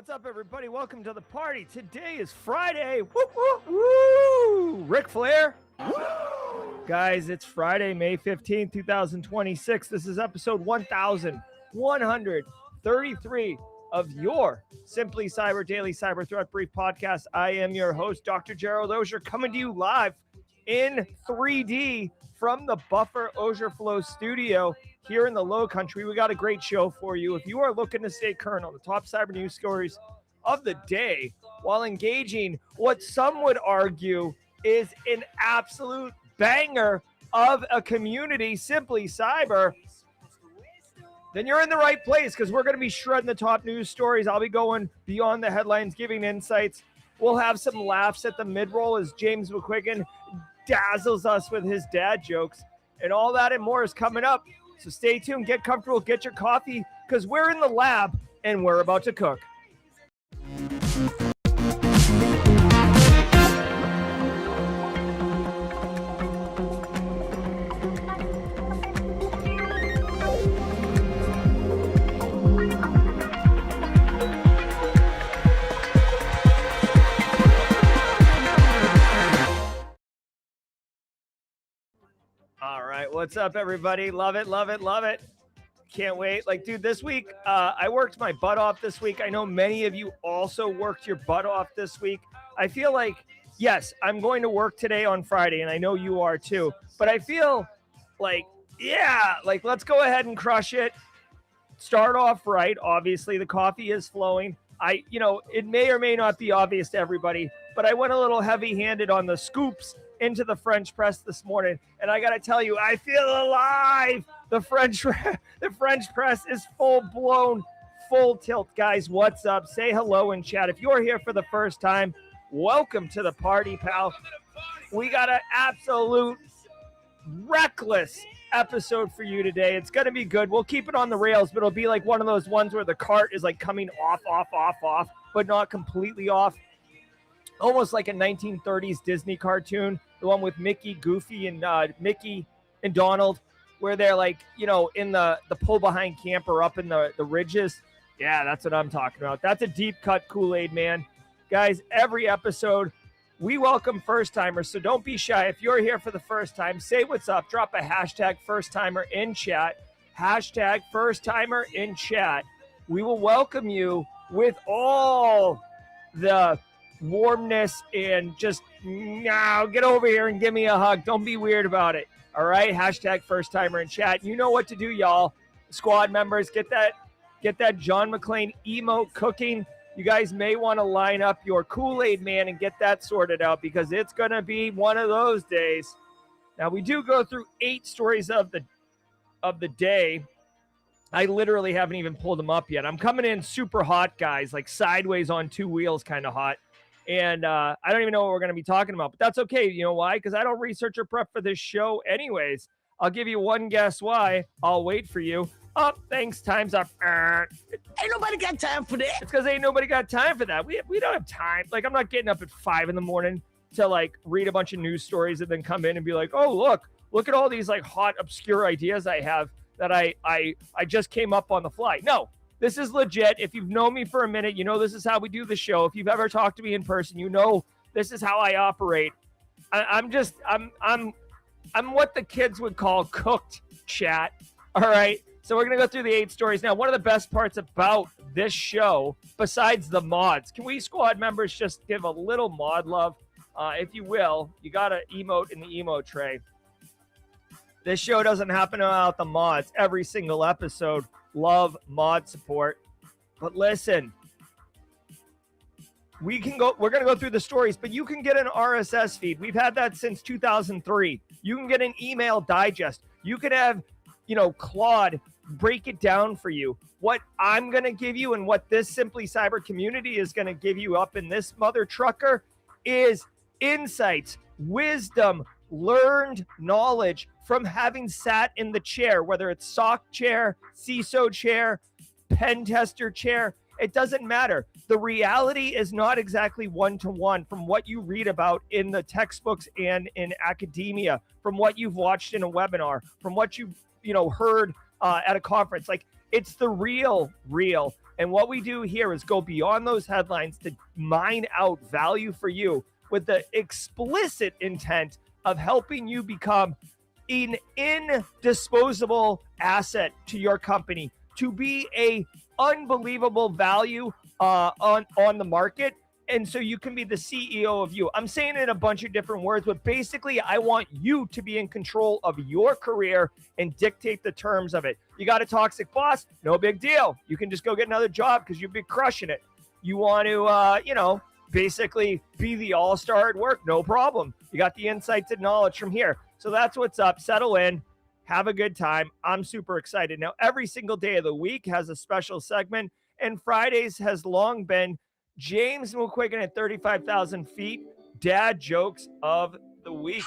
What's up, everybody? Welcome to the party. Today is Friday. Woo, woo, woo! Ric Flair. Woo! Guys, it's Friday, May 15th, 2026. This is episode 1133 of your Simply Cyber Daily Cyber Threat Brief podcast. I am your host, Dr. Gerald Auger, coming to you live in 3D from the Buffer Auger Flow studio here in the Low Country. We got a great show for you. If you are looking to stay current on the top cyber news stories of the day while engaging what some would argue is an absolute banger of a community, Simply Cyber, then you're in the right place, because we're going to be shredding the top news stories. I'll be going beyond the headlines, giving insights. We'll have some laughs at the mid-roll as James McQuiggan dazzles us with his dad jokes. And all that and more is coming up. So stay tuned, get comfortable, get your coffee, because we're in the lab and we're about to cook. All right, what's up, everybody? Love it, love it, love it. Can't wait. Like, dude, this week, I worked my butt off this week. I know many of you also worked your butt off this week. I feel like, yes, I'm going to work today on Friday, and I know you are too. But I feel like, yeah, like, let's go ahead and crush it. Start off right. Obviously, the coffee is flowing. It may or may not be obvious to everybody, but I went a little heavy-handed on the scoops into the French press this morning, and I gotta tell you, I feel alive. The French press is full-blown, full tilt. Guys, what's up? Say hello in chat. If you're here for the first time, welcome to the party, pal. We got an absolute reckless episode for you today. It's gonna be good. We'll keep it on the rails, but it'll be like one of those ones where the cart is like coming off, but not completely off. Almost like a 1930s Disney cartoon, the one with Mickey, Goofy, and Mickey and Donald, where they're like, in the pull-behind camper up in the ridges. Yeah, that's what I'm talking about. That's a deep-cut Kool-Aid, man. Guys, every episode, we welcome first-timers, so don't be shy. If you're here for the first time, say what's up. Drop a hashtag first-timer in chat. Hashtag first-timer in chat. We will welcome you with all the warmness and just get over here and give me a hug. Don't be weird about it. All right, hashtag first timer in chat. You know what to do, y'all. Squad members, get that John McClane emote cooking. You guys may want to line up your Kool-Aid man and get that sorted out, because it's gonna be one of those days. Now, we do go through 8 stories of the day. I literally haven't even pulled them up yet. I'm coming in super hot, guys, like sideways on 2 wheels kind of hot. And I don't even know what we're going to be talking about, but that's okay. You know why? Because I don't research or prep for this show anyways. I'll give you one guess why. I'll wait for you. Oh, thanks. Time's up. Ain't nobody got time for that. It's because ain't nobody got time for that. We don't have time. Like, I'm not getting up at 5 in the morning to like read a bunch of news stories and then come in and be like, oh, look at all these like hot, obscure ideas I have that I just came up on the fly. No. This is legit. If you've known me for a minute, you know this is how we do the show. If you've ever talked to me in person, you know this is how I operate. I'm what the kids would call cooked, chat. All right. So we're gonna go through the 8 stories now. One of the best parts about this show, besides the mods, can we squad members just give a little mod love, if you will? You got an emote in the emote tray. This show doesn't happen without the mods. Every single episode. Love mod support. But listen, we're going to go through the stories, but you can get an RSS feed. We've had that since 2003. You can get an email digest. You can have, Claude break it down for you. What I'm going to give you and what this Simply Cyber community is going to give you up in this mother trucker is insights, wisdom, learned knowledge from having sat in the chair, whether it's SOC chair, CISO chair, pen tester chair, it doesn't matter. The reality is not exactly one-to-one from what you read about in the textbooks and in academia, from what you've watched in a webinar, from what you've heard at a conference. Like, it's the real. And what we do here is go beyond those headlines to mine out value for you with the explicit intent of helping you become an indisposable asset to your company, to be a unbelievable value on the market. And so you can be the CEO of you. I'm saying it in a bunch of different words, but basically I want you to be in control of your career and dictate the terms of it. You got a toxic boss? No big deal. You can just go get another job because you've been crushing it. You want to, basically be the all-star at work? No problem. You got the insights and knowledge from here. So that's what's up. Settle in. Have a good time. I'm super excited. Now, every single day of the week has a special segment, and Fridays has long been James McQuiggan at 35,000 feet, dad jokes of the week.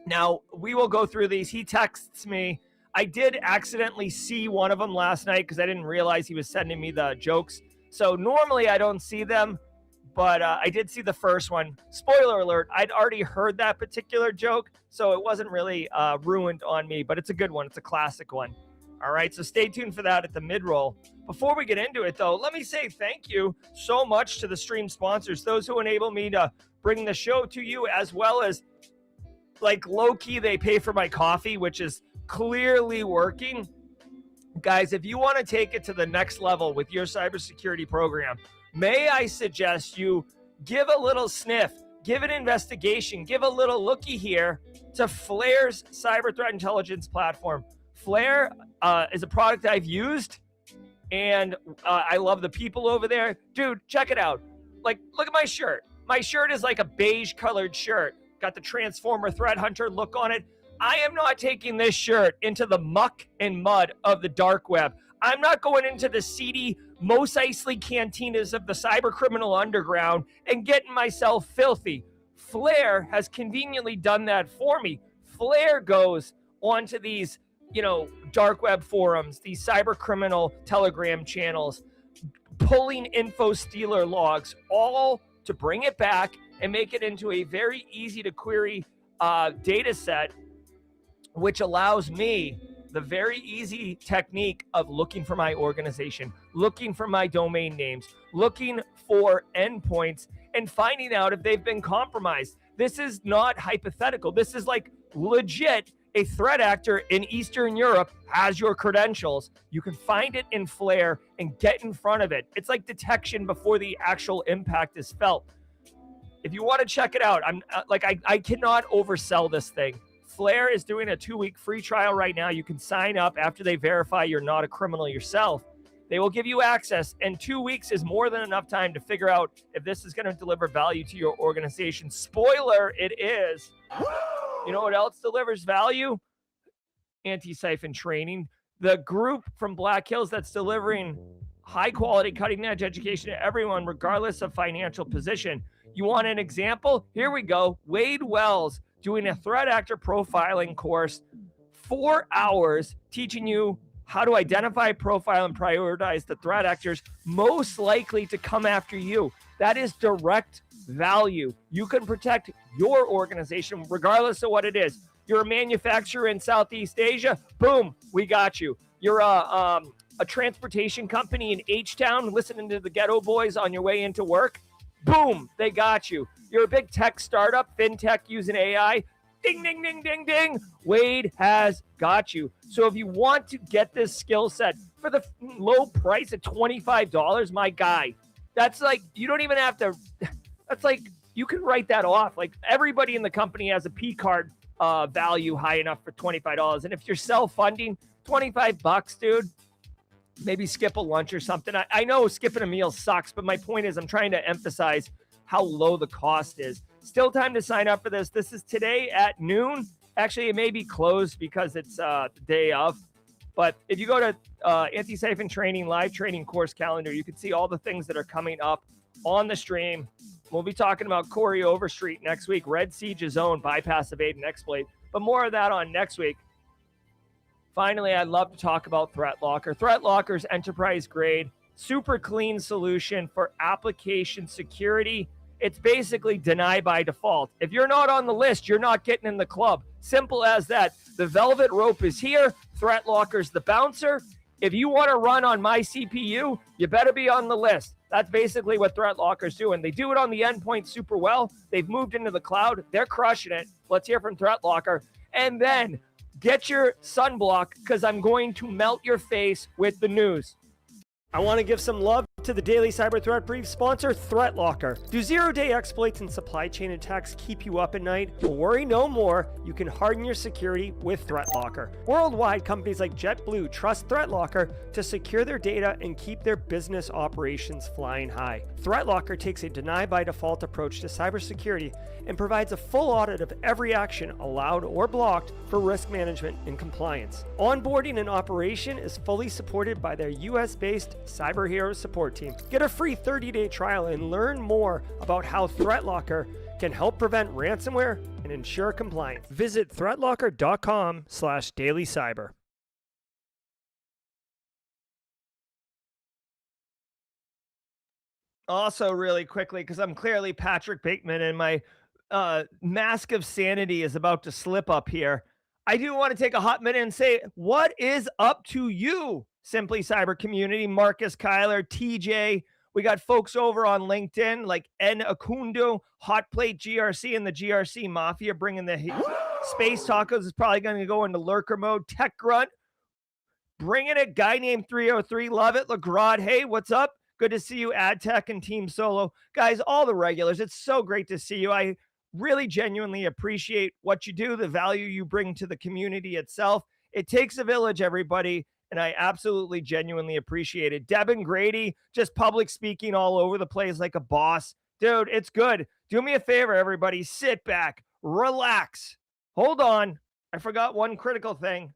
Now, we will go through these. He texts me. I did accidentally see one of them last night because I didn't realize he was sending me the jokes. So normally I don't see them, but I did see the first one. Spoiler alert, I'd already heard that particular joke, so it wasn't really ruined on me, but it's a good one. It's a classic one. All right, so stay tuned for that at the mid-roll. Before we get into it, though, let me say thank you so much to the stream sponsors, those who enable me to bring the show to you, as well as, like, low-key, they pay for my coffee, which is clearly working. Guys, if you want to take it to the next level with your cybersecurity program, may I suggest you give a little sniff, give an investigation, give a little looky here to Flare's cyber threat intelligence platform. Flare is a product I've used, and I love the people over there. Dude, check it out. Like, look at my shirt. My shirt is like a beige colored shirt. Got the Transformer Threat Hunter look on it. I am not taking this shirt into the muck and mud of the dark web. I'm not going into the seedy Mos Eisley cantinas of the cyber criminal underground and getting myself filthy. Flare has conveniently done that for me. Flare goes onto these, dark web forums, these cyber criminal Telegram channels, pulling info stealer logs, all to bring it back and make it into a very easy to query data set, which allows me the very easy technique of looking for my organization, looking for my domain names, looking for endpoints, and finding out if they've been compromised. This is not hypothetical. This is like legit. A threat actor in Eastern Europe has your credentials. You can find it in Flare and get in front of it. It's like detection before the actual impact is felt. If you want to check it out, I cannot oversell this thing. Flare is doing a 2-week free trial right now. You can sign up after they verify you're not a criminal yourself. They will give you access, and 2 weeks is more than enough time to figure out if this is going to deliver value to your organization. Spoiler, it is. You know what else delivers value? Anti-siphon training. The group from Black Hills that's delivering high-quality, cutting-edge education to everyone, regardless of financial position. You want an example? Here we go. Wade Wells doing a threat actor profiling course, 4 hours, teaching you how to identify, profile, and prioritize the threat actors most likely to come after you. That is direct value. You can protect your organization regardless of what it is. You're a manufacturer in Southeast Asia, boom, we got you. You're a transportation company in H-Town listening to the Ghetto Boys on your way into work, boom, they got you. You're a big tech startup, fintech using AI, ding, ding, ding, ding, ding, Wade has got you. So if you want to get this skill set for the low price of $25, my guy, that's like, you don't even have to, that's like, you can write that off. Like, everybody in the company has a P card value high enough for $25. And if you're self-funding, $25, dude, maybe skip a lunch or something. I know skipping a meal sucks, but my point is I'm trying to emphasize how low the cost is. Still time to sign up for this. This is today at noon. Actually, it may be closed because it's the day of. But if you go to Anti-Siphon Training live training course calendar, you can see all the things that are coming up on the stream. We'll be talking about Corey Overstreet next week, Red Siege's own bypass, evade, and exploit. But more of that on next week. Finally, I'd love to talk about ThreatLocker. ThreatLocker's enterprise-grade, super clean solution for application security. It's basically deny by default. If you're not on the list, you're not getting in the club. Simple as that. The velvet rope is here. ThreatLocker's the bouncer. If you want to run on my CPU, you better be on the list. That's basically what ThreatLocker's doing. They do it on the endpoint super well. They've moved into the cloud. They're crushing it. Let's hear from ThreatLocker. And then get your sunblock because I'm going to melt your face with the news. I want to give some love to the Daily Cyber Threat Brief sponsor, ThreatLocker. Do zero-day exploits and supply chain attacks keep you up at night? Well, worry no more. You can harden your security with ThreatLocker. Worldwide, companies like JetBlue trust ThreatLocker to secure their data and keep their business operations flying high. ThreatLocker takes a deny-by-default approach to cybersecurity and provides a full audit of every action allowed or blocked for risk management and compliance. Onboarding and operation is fully supported by their US-based Cyber Heroes support team. Get a free 30-day trial and learn more about how ThreatLocker can help prevent ransomware and ensure compliance. Visit threatlocker.com/dailycyber. Also, really quickly, because I'm clearly Patrick Bateman and my mask of sanity is about to slip up here. I do want to take a hot minute and say, what is up to you, Simply Cyber community? Marcus, Kyler, TJ. We got folks over on LinkedIn like N Akundu, Hot Plate GRC, and the GRC Mafia bringing the heat. Space Tacos is probably going to go into lurker mode. Tech Grunt, bringing it. Guy named 303, love it. LeGrod, hey, what's up? Good to see you, AdTech and Team Solo. Guys, all the regulars, it's so great to see you. I really genuinely appreciate what you do, the value you bring to the community itself. It takes a village, everybody, and I absolutely genuinely appreciate it. Devin Grady, just public speaking all over the place like a boss. Dude, it's good. Do me a favor, everybody. Sit back, relax. Hold on. I forgot one critical thing.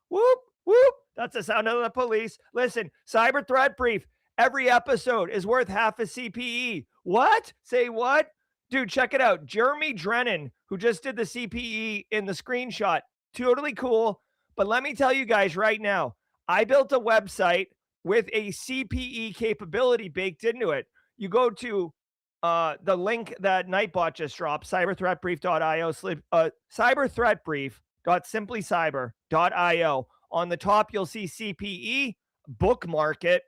Whoop, whoop. That's the sound of the police. Listen, Cyber Threat Brief. Every episode is worth half a CPE. What? Say what? Dude, check it out. Jeremy Drennan, who just did the CPE in the screenshot. Totally cool. But let me tell you guys right now, I built a website with a CPE capability baked into it. You go to the link that Nightbot just dropped, cyberthreatbrief.io, cyberthreatbrief.simplycyber.io. On the top, you'll see CPE, bookmark it.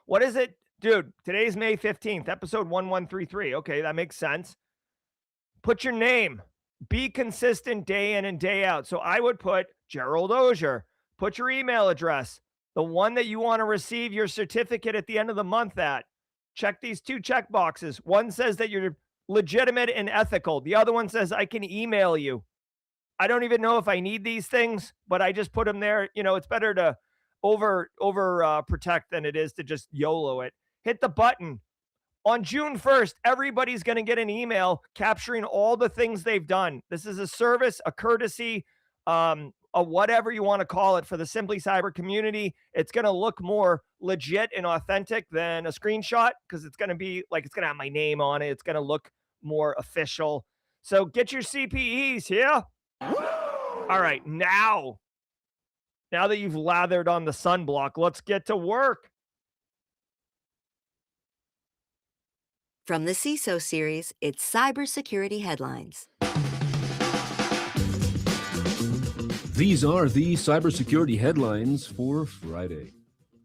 What is it? Dude, today's May 15th, episode 1133. Okay, that makes sense. Put your name. Be consistent day in and day out. So I would put Gerald Auger. Put your email address, the one that you want to receive your certificate at the end of the month at. Check these two check boxes. One says that you're legitimate and ethical. The other one says I can email you. I don't even know if I need these things, but I just put them there. You know, it's better to over protect than it is to just YOLO it. Hit the button. On June 1st, everybody's going to get an email capturing all the things they've done. This is a service, a courtesy, a whatever you want to call it for the Simply Cyber community. It's going to look more legit and authentic than a screenshot because it's going to be like, it's going to have my name on it. It's going to look more official. So get your CPEs here. All right, now that you've lathered on the sunblock, let's get to work. From the CISO series, it's Cybersecurity Headlines. These are the cybersecurity headlines for Friday,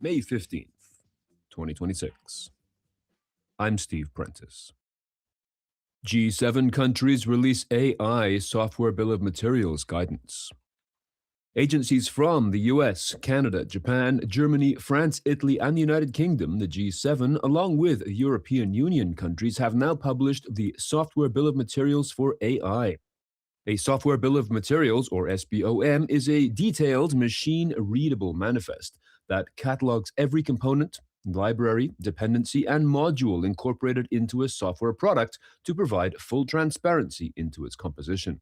May 15th, 2026. I'm Steve Prentice. G7 countries release AI software bill of materials guidance. Agencies from the US, Canada, Japan, Germany, France, Italy, and the United Kingdom, the G7, along with European Union countries, have now published the Software Bill of Materials for AI. A Software Bill of Materials, or SBOM, is a detailed, machine-readable manifest that catalogs every component, library, dependency, and module incorporated into a software product to provide full transparency into its composition.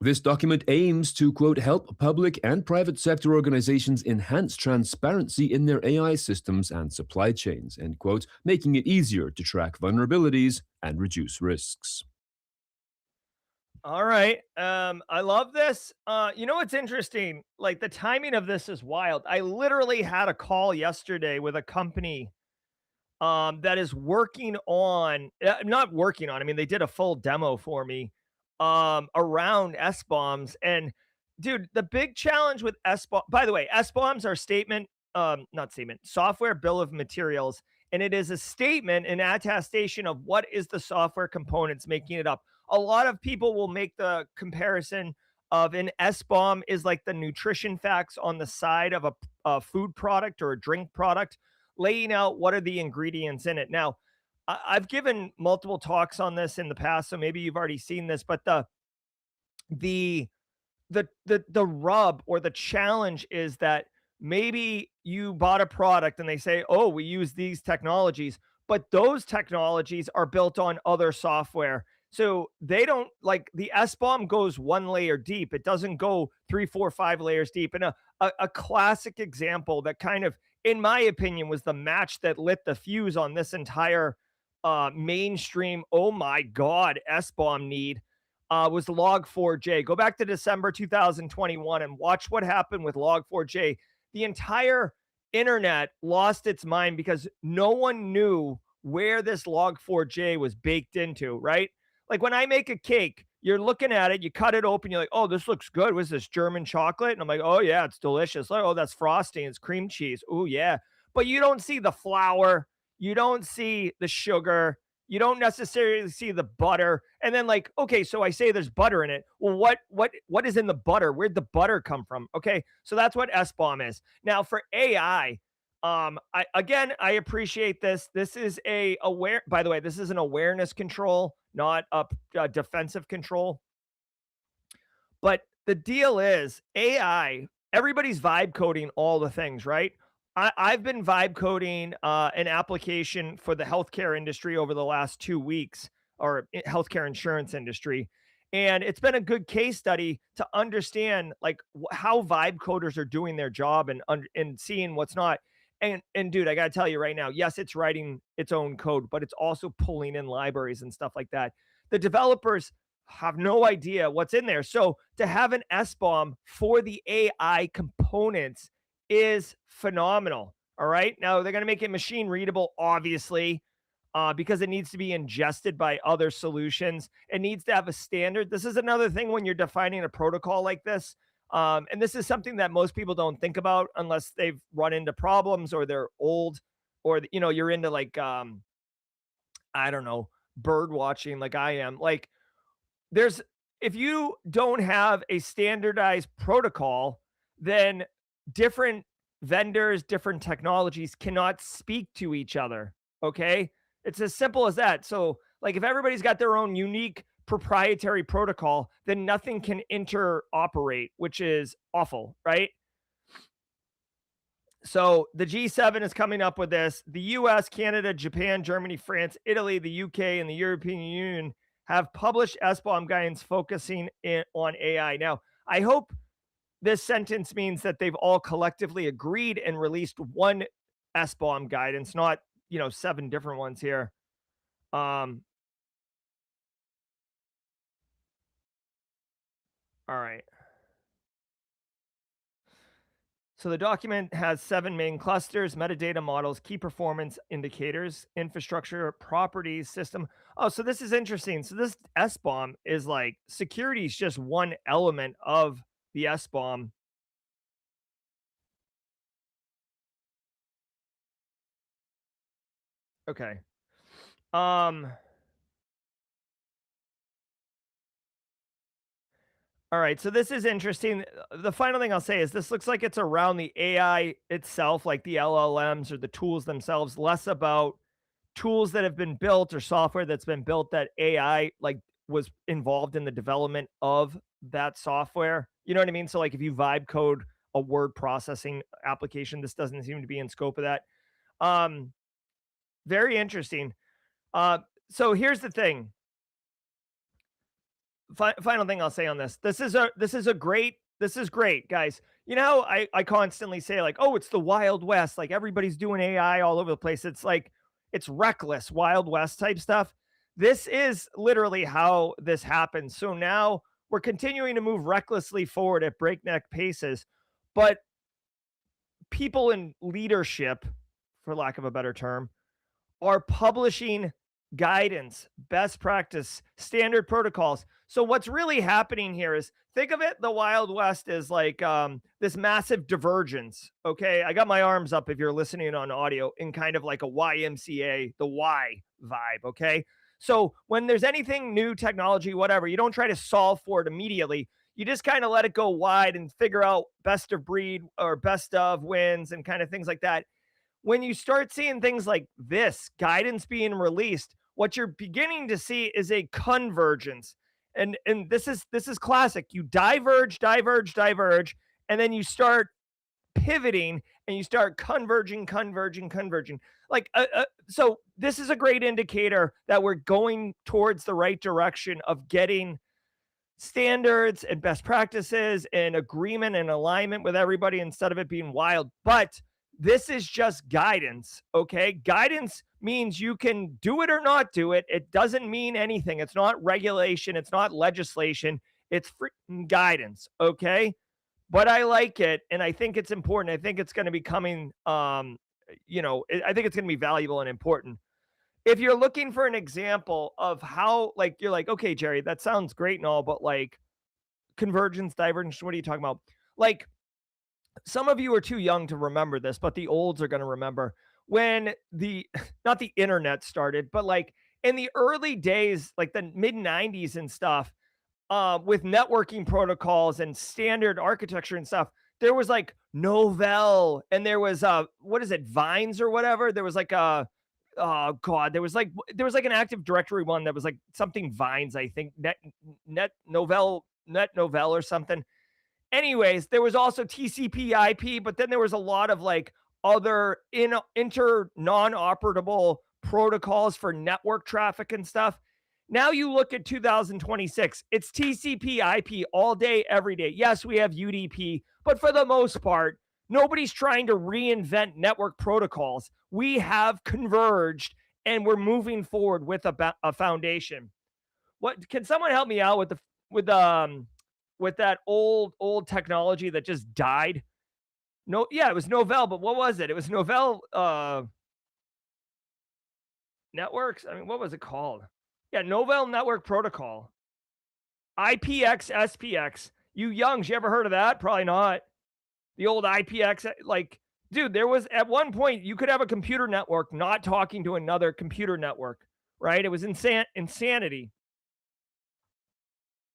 This document aims to, quote, help public and private sector organizations enhance transparency in their AI systems and supply chains, end quote, making it easier to track vulnerabilities and reduce risks. All right. I love this. You know what's interesting? Like the timing of this is wild. I literally had a call yesterday with a company that is working on, not working on, I mean, they did a full demo for me around SBOMs. And dude, the big challenge with SBOM, by the way, SBOMs are not statement, software bill of materials. And it is a statement, an attestation of what is the software components making it up. A lot of people will make the comparison of an SBOM is like the nutrition facts on the side of a food product or a drink product, laying out what are the ingredients in it. Now, I've given multiple talks on this in the past, so maybe you've already seen this, but the the rub or the challenge is that maybe you bought a product and they say, "Oh, we use these technologies," but those technologies are built on other software. So they don't like the SBOM goes one layer deep. It doesn't go three, four, five layers deep. And a classic example that kind of, in my opinion, was the match that lit the fuse on this entire mainstream, oh my God, SBOM need was Log4j. Go back to December 2021 and watch what happened with Log4j. The entire internet lost its mind because no one knew where this Log4j was baked into, right? Like when I make a cake, you're looking at it, you cut it open, you're like, oh, this looks good. What's this, German chocolate? And I'm like, oh, yeah, it's delicious. Like, oh, that's frosting. It's cream cheese. Oh, yeah. But you don't see the flour. You don't see the sugar. You don't necessarily see the butter. And then like, okay, so I say there's butter in it. Well, what is in the butter? Where'd the butter come from? Okay, so that's what SBOM is. Now for AI, I appreciate this. This is by the way, this is an awareness control, not a defensive control. But the deal is AI, everybody's vibe coding all the things, right? I've been vibe coding an application for the healthcare industry over the last 2 weeks, or healthcare insurance industry. And it's been a good case study to understand like how vibe coders are doing their job and seeing what's not. And dude, I got to tell you right now, yes, it's writing its own code, but it's also pulling in libraries and stuff like that. The developers have no idea what's in there. So to have an SBOM for the AI components is phenomenal. All right. Now they're going to make it machine readable, obviously, because it needs to be ingested by other solutions. It needs to have a standard. This is another thing when you're defining a protocol like this. And this is something that most people don't think about unless they've run into problems or they're old or, you're into like, I don't know, bird watching like I am. Like if you don't have a standardized protocol, then different vendors, different technologies cannot speak to each other. Okay. It's as simple as that. So, like, if everybody's got their own unique proprietary protocol, then nothing can interoperate, which is awful, right? So, the G7 is coming up with this. The US, Canada, Japan, Germany, France, Italy, the UK, and the European Union have published SBOM guidance focusing on AI. Now, I hope this sentence means that they've all collectively agreed and released one SBOM guidance, not 7 different ones here. All right. So the document has 7 main clusters: metadata models, key performance indicators, infrastructure, properties, system. Oh, so this is interesting. So this SBOM is like security is just one element of the SBOM. Okay. All right, so this is interesting. The final thing I'll say is this looks like it's around the AI itself, like the LLMs or the tools themselves, less about tools that have been built or software that's been built that AI like was involved in the development of that software. You know what I mean? So like if you vibe code a word processing application, this doesn't seem to be in scope of that. Um, Very interesting. Uh, so here's the thing. Final thing I'll say on this. This is great, guys. I constantly say like, oh, it's the Wild West. Like everybody's doing AI all over the place. It's like, it's reckless, Wild West type stuff. This is literally how this happens. So now we're continuing to move recklessly forward at breakneck paces, but people in leadership, for lack of a better term, are publishing guidance, best practice, standard protocols. So what's really happening here is, think of it, the Wild West is like this massive divergence. Okay. I got my arms up if you're listening on audio in kind of like a YMCA, the Y vibe. Okay. So when there's anything new technology, whatever, you don't try to solve for it immediately. You just kind of let it go wide and figure out best of breed or best of wins and kind of things like that. When you start seeing things like this guidance being released, what you're beginning to see is a convergence. And this is classic. You diverge, diverge, diverge, and then you start pivoting and you start converging, converging, converging. So this is a great indicator that we're going towards the right direction of getting standards and best practices and agreement and alignment with everybody instead of it being wild. But this is just guidance, okay? Guidance means you can do it or not do it. It doesn't mean anything. It's not regulation, it's not legislation, it's freaking guidance, okay? But I like it and I think it's important. I think it's going to be coming I think it's going to be valuable and important. If you're looking for an example of how, like, you're like, okay, Jerry, that sounds great and all, but like convergence, divergence, what are you talking about? Like, some of you are too young to remember this, but the olds are going to remember when the, not the internet started, but like in the early days, like the mid 90s and stuff, with networking protocols and standard architecture and stuff, there was like Novell and there was what is it, Vines or whatever. There was like a, oh god, there was like an Active Directory one that was like something Vines, I think, net Novell or something. Anyways, there was also TCP IP, but then there was a lot of like other inter non-operable protocols for network traffic and stuff. Now you look at 2026, it's TCP IP all day, every day. Yes, we have UDP, but for the most part, nobody's trying to reinvent network protocols. We have converged and we're moving forward with a foundation. What can someone help me out with that old technology that just died? No, yeah, it was Novell, but what was it? It was Novell networks. I mean, what was it called? Yeah, Novell Network Protocol. IPX SPX. You youngs, you ever heard of that? Probably not. The old IPX, like, dude, there was at one point you could have a computer network not talking to another computer network, right? It was insanity.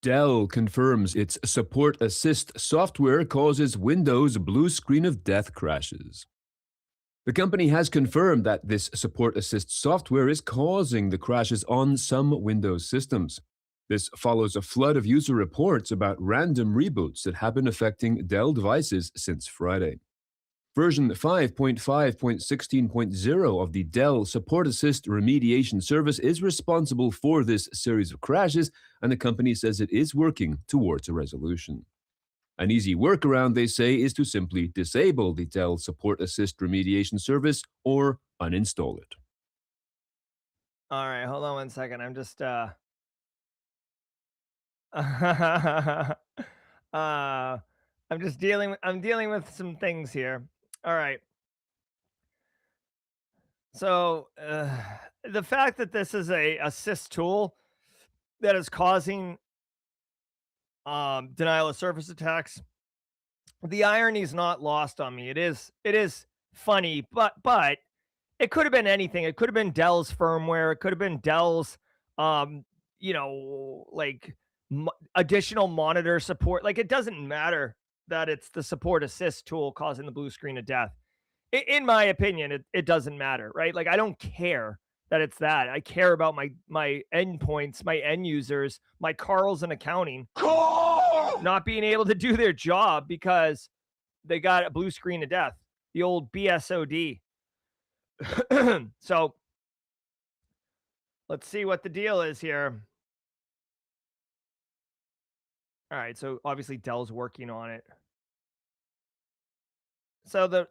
Dell confirms its Support Assist software causes Windows blue screen of death crashes. The company has confirmed that this Support Assist software is causing the crashes on some Windows systems. This follows a flood of user reports about random reboots that have been affecting Dell devices since Friday. Version 5.5.16.0 of the Dell SupportAssist remediation service is responsible for this series of crashes, and the company says it is working towards a resolution. An easy workaround, they say, is to simply disable the Dell SupportAssist remediation service or uninstall it. All right, hold on one second. I'm just I'm dealing with some things here. All right. So the fact that this is a assist tool that is causing denial of service attacks, the irony is not lost on me. It is funny, but it could have been anything. It could have been Dell's firmware. It could have been Dell's um, like additional monitor support. Like, it doesn't matter that it's the support assist tool causing the blue screen of death. In my opinion, it doesn't matter, right? Like, I don't care that it's that. I care about my endpoints, my end users, my Carls in accounting not being able to do their job because they got a blue screen of death, the old BSOD. So let's see what the deal is here. All right, so obviously Dell's working on it. So the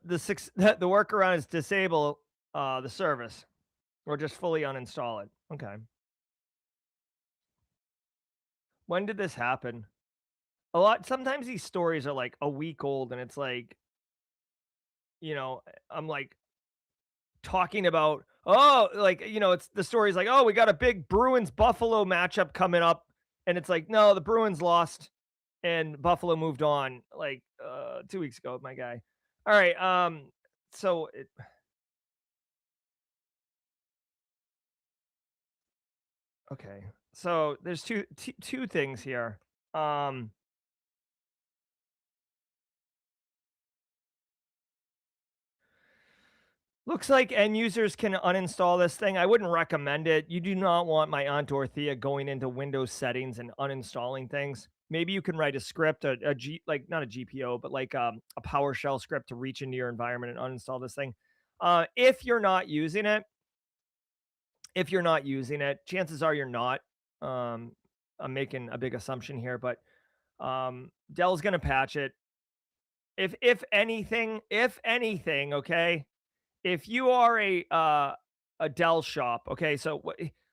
workaround is disable the service or just fully uninstall it. Okay. When did this happen? Sometimes these stories are like a week old and it's like, I'm like talking about, oh, like, it's the story's like, oh, we got a big Bruins Buffalo matchup coming up. And it's like, no, the Bruins lost and Buffalo moved on like 2 weeks ago, my guy. All right. So okay. So there's two things here. Um, Looks like end users can uninstall this thing. I wouldn't recommend it. You do not want my Aunt Dorothea going into Windows settings and uninstalling things. Maybe you can write a script, like not a GPO, but like a PowerShell script to reach into your environment and uninstall this thing. If you're not using it, chances are you're not. Um, I'm making a big assumption here, but Dell's going to patch it. If anything, okay, if you are a Dell shop, okay, so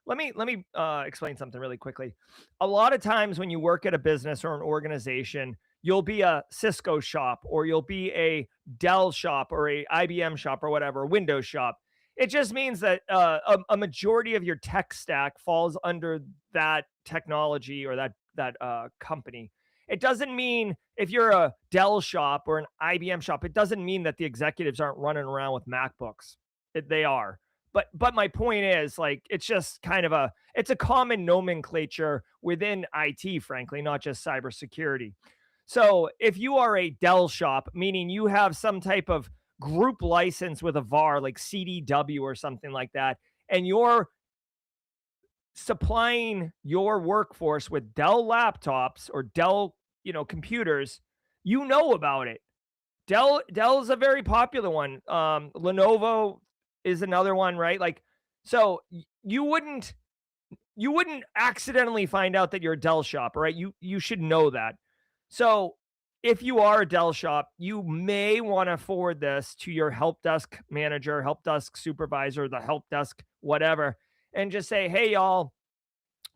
let me explain something really quickly. A lot of times when you work at a business or an organization, you'll be a Cisco shop or you'll be a Dell shop or a IBM shop or whatever, Windows shop. It just means that a majority of your tech stack falls under that technology or that company. It doesn't mean if you're a Dell shop or an IBM shop, it doesn't mean that the executives aren't running around with MacBooks. They are. But my point is, like, it's just kind of it's a common nomenclature within IT, frankly, not just cybersecurity. So if you are a Dell shop, meaning you have some type of group license with a VAR like CDW or something like that, and you're supplying your workforce with Dell laptops or Dell, computers, about it. Dell's a very popular one. Lenovo is another one, right? Like, so you wouldn't accidentally find out that you're a Dell shop, right? You should know that. So if you are a Dell shop, you may want to forward this to your help desk manager, help desk supervisor, the help desk, whatever, and just say, hey, y'all,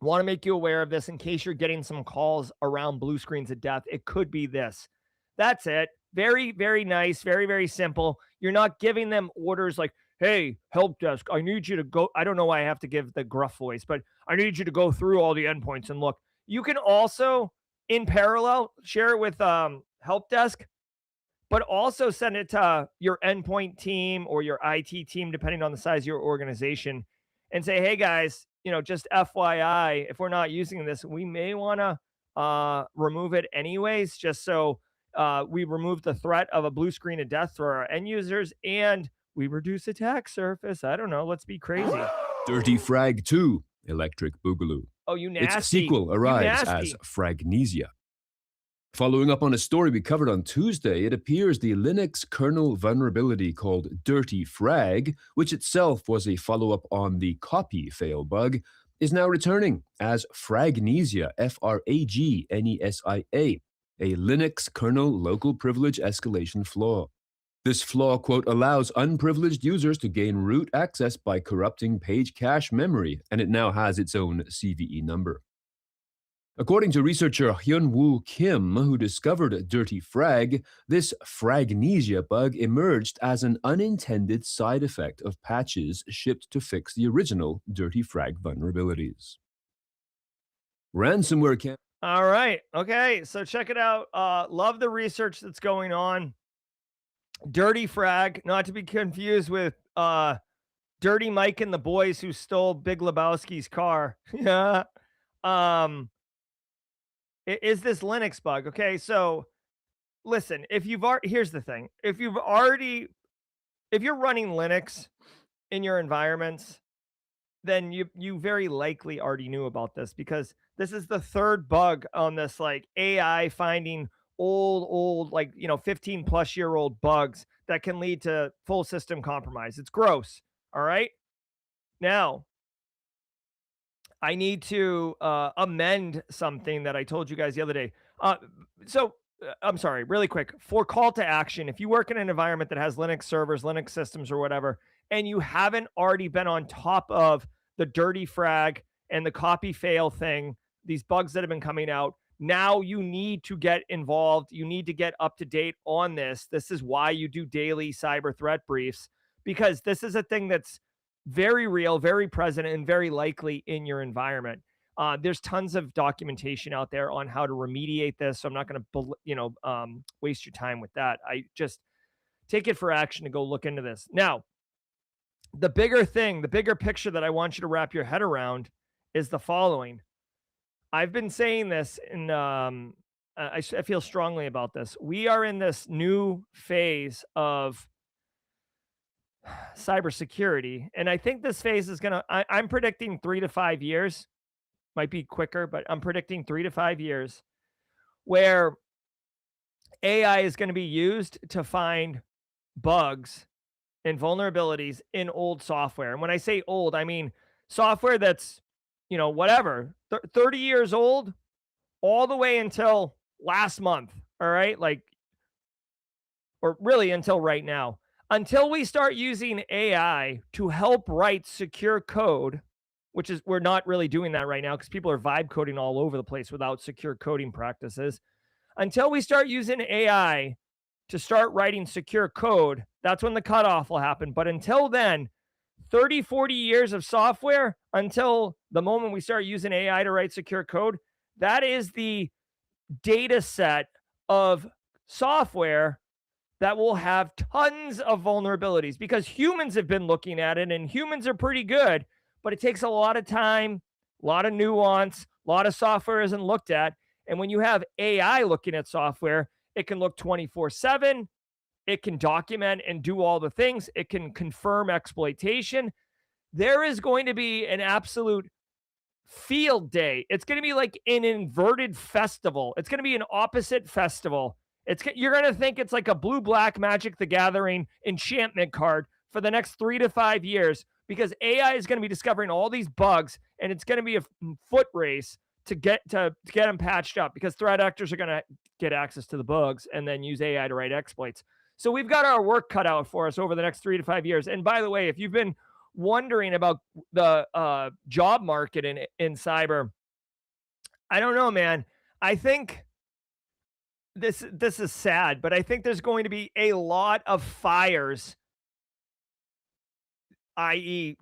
want to make you aware of this in case you're getting some calls around blue screens of death. It could be this. That's it. Very, very nice. Very, very simple. You're not giving them orders like, hey, help desk, I need you to go. I don't know why I have to give the gruff voice, but I need you to go through all the endpoints and look. You can also, in parallel, share it with help desk, but also send it to your endpoint team or your IT team, depending on the size of your organization, and say, hey guys, just FYI, if we're not using this, we may want to remove it anyways, just so we remove the threat of a blue screen of death for our end users and we reduce attack surface. I don't know. Let's be crazy. Dirty Frag 2, Electric Boogaloo. Oh, you nasty. Its sequel arrives as Fragnesia. Following up on a story we covered on Tuesday, it appears the Linux kernel vulnerability called Dirty Frag, which itself was a follow-up on the copy fail bug, is now returning as Fragnesia, Fragnesia, a Linux kernel local privilege escalation flaw. This flaw, quote, allows unprivileged users to gain root access by corrupting page cache memory, and it now has its own CVE number. According to researcher Hyun-Woo Kim, who discovered Dirty Frag, this Fragnesia bug emerged as an unintended side effect of patches shipped to fix the original Dirty Frag vulnerabilities. Ransomware can... All right. Okay. So check it out. Love the research that's going on. Dirty Frag, not to be confused with Dirty Mike and the boys who stole Big Lebowski's car. Yeah. Is this Linux bug? Okay, so listen, here's the thing. If you're running Linux in your environments, then you very likely already knew about this, because this is the third bug on this, like, AI finding old, like, 15 plus year old bugs that can lead to full system compromise. It's gross. All right. Now, I need to amend something that I told you guys the other day. I'm sorry, really quick. For call to action, if you work in an environment that has Linux servers, Linux systems, or whatever, and you haven't already been on top of the Dirty Frag and the copy fail thing, these bugs that have been coming out, now you need to get involved. You need to get up to date on this. This is why you do daily cyber threat briefs, because this is a thing that's very real, very present, and very likely in your environment. There's tons of documentation out there on how to remediate this, so I'm not going to, waste your time with that. I just take it for action to go look into this. Now, the bigger thing, the bigger picture that I want you to wrap your head around is the following. I've been saying this, and I feel strongly about this. We are in this new phase of cybersecurity, and I think this phase is I'm predicting 3 to 5 years, might be quicker, but I'm predicting 3 to 5 years, where AI is going to be used to find bugs and vulnerabilities in old software. And when I say old, I mean software that's, whatever, 30 years old, all the way until last month. All right. Like, or really until right now, until we start using AI to help write secure code, which is, we're not really doing that right now because people are vibe coding all over the place without secure coding practices. Until we start using AI to start writing secure code, that's when the cutoff will happen. But until then, 30, 40 years of software until the moment we start using AI to write secure code, that is the data set of software that will have tons of vulnerabilities, because humans have been looking at it and humans are pretty good, but it takes a lot of time, a lot of nuance, a lot of software isn't looked at. And when you have AI looking at software, it can look 24/7. It can document and do all the things. It can confirm exploitation. There is going to be an absolute field day. It's going to be like an inverted festival. It's going to be an opposite festival. You're going to think it's like a blue-black Magic the Gathering enchantment card for the next 3 to 5 years, because AI is going to be discovering all these bugs, and it's going to be a foot race to get them patched up, because threat actors are going to get access to the bugs and then use AI to write exploits. So we've got our work cut out for us over the next 3 to 5 years. And by the way, if you've been wondering about the job market in cyber, I don't know, man. I think this is sad, but I think there's going to be a lot of fires, i.e.,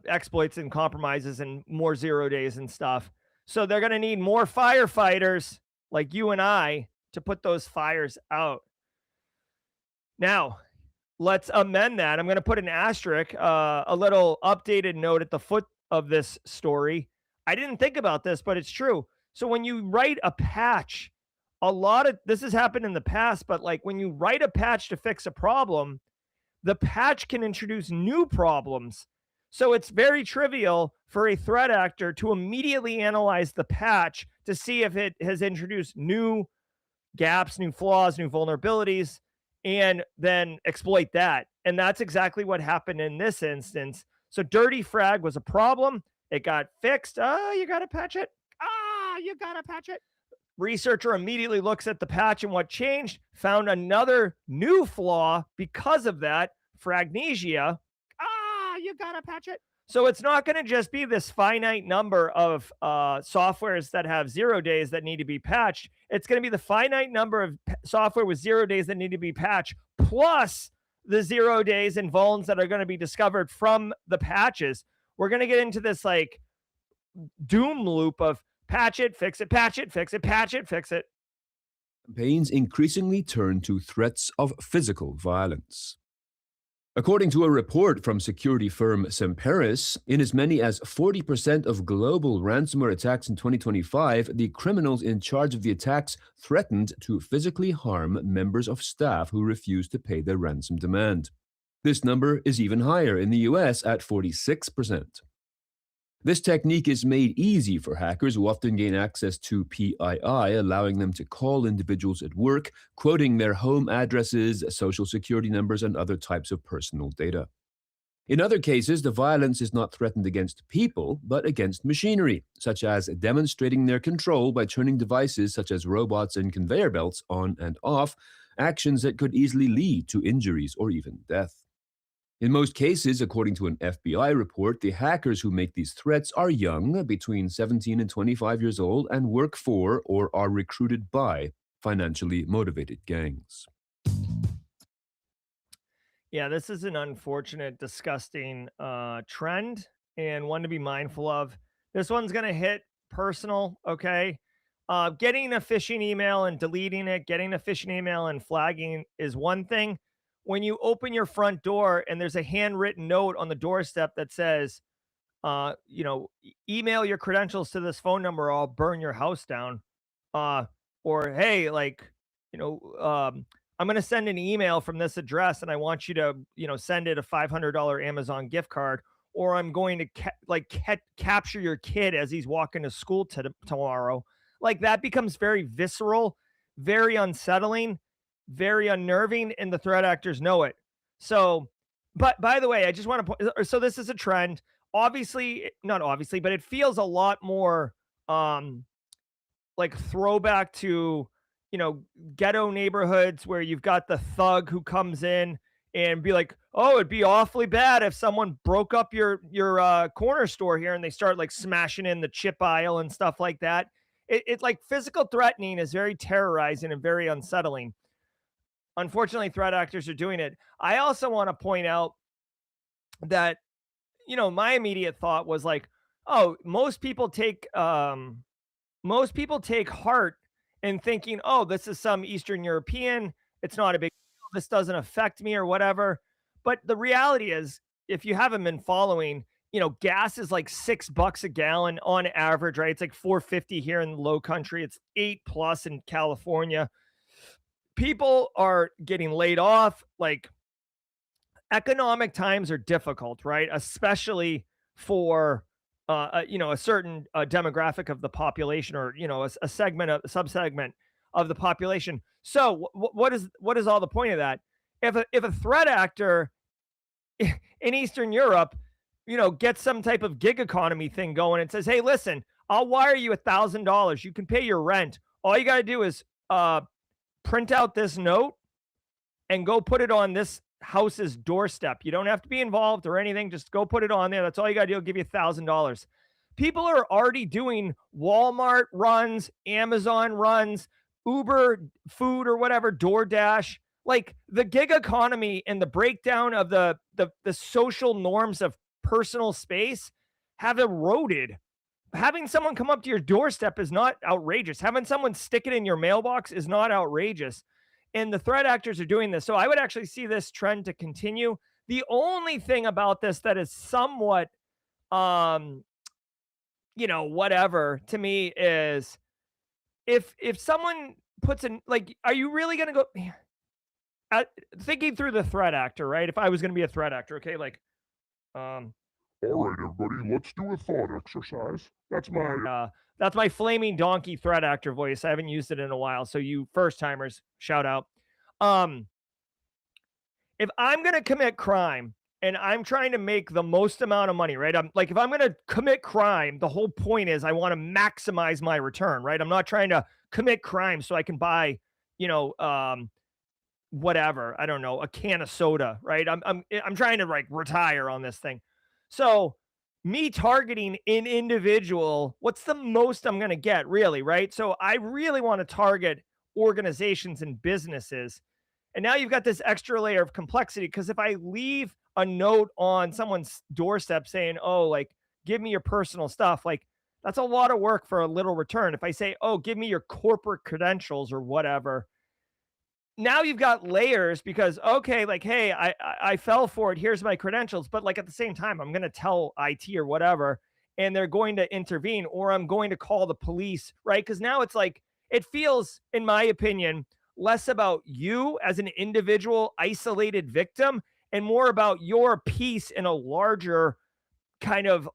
exploits and compromises and more 0 days and stuff. So they're going to need more firefighters like you and I to put those fires out. Now, let's amend that. I'm going to put an asterisk, a little updated note at the foot of this story. I didn't think about this, but it's true. So when you write a patch, a lot of this has happened in the past, but like when you write a patch to fix a problem, the patch can introduce new problems. So it's very trivial for a threat actor to immediately analyze the patch to see if it has introduced new gaps, new flaws, new vulnerabilities, and then exploit that. And that's exactly what happened in this instance. So dirty frag was a problem. It got fixed. Oh, you got to patch it. You got to patch it. Researcher immediately looks at the patch and what changed, found another new flaw because of that, fragnesia. You got to patch it. So it's not going to just be this finite number of softwares that have 0 days that need to be patched. It's going to be the finite number of software with 0 days that need to be patched, plus the 0 days and vulns that are going to be discovered from the patches. We're going to get into this like doom loop of patch it, fix it, patch it, fix it, patch it, fix it. Campaigns increasingly turn to threats of physical violence. According to a report from security firm Semperis, in as many as 40% of global ransomware attacks in 2025, the criminals in charge of the attacks threatened to physically harm members of staff who refused to pay their ransom demand. This number is even higher in the US at 46%. This technique is made easy for hackers who often gain access to PII, allowing them to call individuals at work, quoting their home addresses, social security numbers, and other types of personal data. In other cases, the violence is not threatened against people, but against machinery, such as demonstrating their control by turning devices such as robots and conveyor belts on and off, actions that could easily lead to injuries or even death. In most cases, according to an FBI report, the hackers who make these threats are young, between 17 and 25 years old, and work for or are recruited by financially motivated gangs. Yeah, this is an unfortunate, disgusting trend and one to be mindful of. This one's going to hit personal, okay? Getting a phishing email and deleting it, getting a phishing email and flagging is one thing. When you open your front door and there's a handwritten note on the doorstep that says, email your credentials to this phone number or I'll burn your house down. Uh, or hey, like, you know, um, I'm going to send an email from this address and I want you to, send it a $500 Amazon gift card, or I'm going to capture your kid as he's walking to school tomorrow. Like that becomes very visceral, very unsettling, very unnerving, and the threat actors know it. So, but by the way, I just want to point, so this is a trend. Obviously, not obviously, but it feels a lot more like throwback to, ghetto neighborhoods where you've got the thug who comes in and be like, "Oh, it'd be awfully bad if someone broke up your corner store here and they start like smashing in the chip aisle and stuff like that." It's like physical threatening is very terrorizing and very unsettling. Unfortunately, threat actors are doing it. I also want to point out that, my immediate thought was like, oh, most people take heart in thinking, oh, this is some Eastern European. It's not a big deal. This doesn't affect me or whatever. But the reality is, if you haven't been following, gas is like $6 a gallon on average, right? It's like 4.50 here in the low country. It's 8+ in California. People are getting laid off. Like economic times are difficult, right? Especially for a certain demographic of the population, or a subsegment of the population. So what is all the point of that? If a threat actor in Eastern Europe, gets some type of gig economy thing going and says, "Hey, listen, I'll wire you $1,000. You can pay your rent. All you got to do is print out this note and go put it on this house's doorstep. You don't have to be involved or anything. Just go put it on there. That's all you got to do. I'll give you $1,000." People are already doing Walmart runs, Amazon runs, Uber food or whatever, DoorDash. Like the gig economy and the breakdown of the social norms of personal space have eroded. Having someone come up to your doorstep is not outrageous. Having someone stick it in your mailbox is not outrageous. And the threat actors are doing this. So I would actually see this trend to continue. The only thing about this that is somewhat, whatever to me is if someone puts in, like, are you really going to go thinking through the threat actor, right? If I was going to be a threat actor, okay, like, all right, everybody, let's do a thought exercise. that's my flaming donkey threat actor voice. I haven't used it in a while, so you first timers, shout out. If I'm going to commit crime and I'm trying to make the most amount of money, right? I'm like, if I'm going to commit crime, the whole point is I want to maximize my return, right? I'm not trying to commit crime so I can buy, whatever, I don't know, a can of soda, right? I'm trying to like retire on this thing. So me targeting an individual, what's the most I'm going to get, really, right? So I really want to target organizations and businesses. And now you've got this extra layer of complexity, because if I leave a note on someone's doorstep saying, oh, like, give me your personal stuff, like, that's a lot of work for a little return. If I say, oh, give me your corporate credentials or whatever, now you've got layers, because, okay, like, hey, I fell for it. Here's my credentials. But like at the same time, I'm going to tell IT or whatever, and they're going to intervene, or I'm going to call the police, right? Because now it's like, it feels, in my opinion, less about you as an individual isolated victim and more about your piece in a larger kind of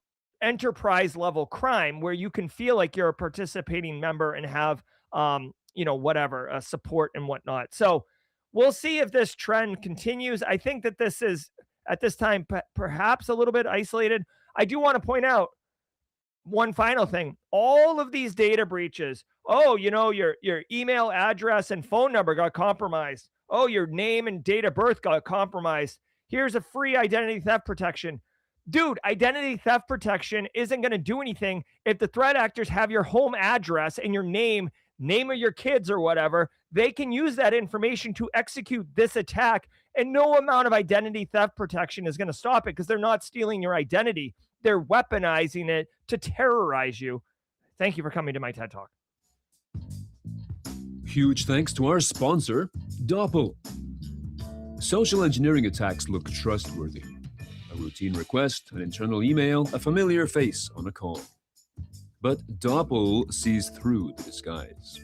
enterprise level crime, where you can feel like you're a participating member and have, whatever, support and whatnot. So we'll see if this trend continues. I think that this is at this time perhaps a little bit isolated. I do want to point out one final thing. All of these data breaches, oh, your email address and phone number got compromised. Oh, your name and date of birth got compromised. Here's a free identity theft protection. Dude, identity theft protection isn't going to do anything if the threat actors have your home address and your name of your kids or whatever. They can use that information to execute this attack And no amount of identity theft protection is going to stop it because they're not stealing your identity. They're weaponizing it to terrorize you. Thank you for coming to my TED Talk. Huge thanks to our sponsor, Doppel. Social engineering attacks look trustworthy. A routine request, an internal email, a familiar face on a call. But Doppel sees through the disguise.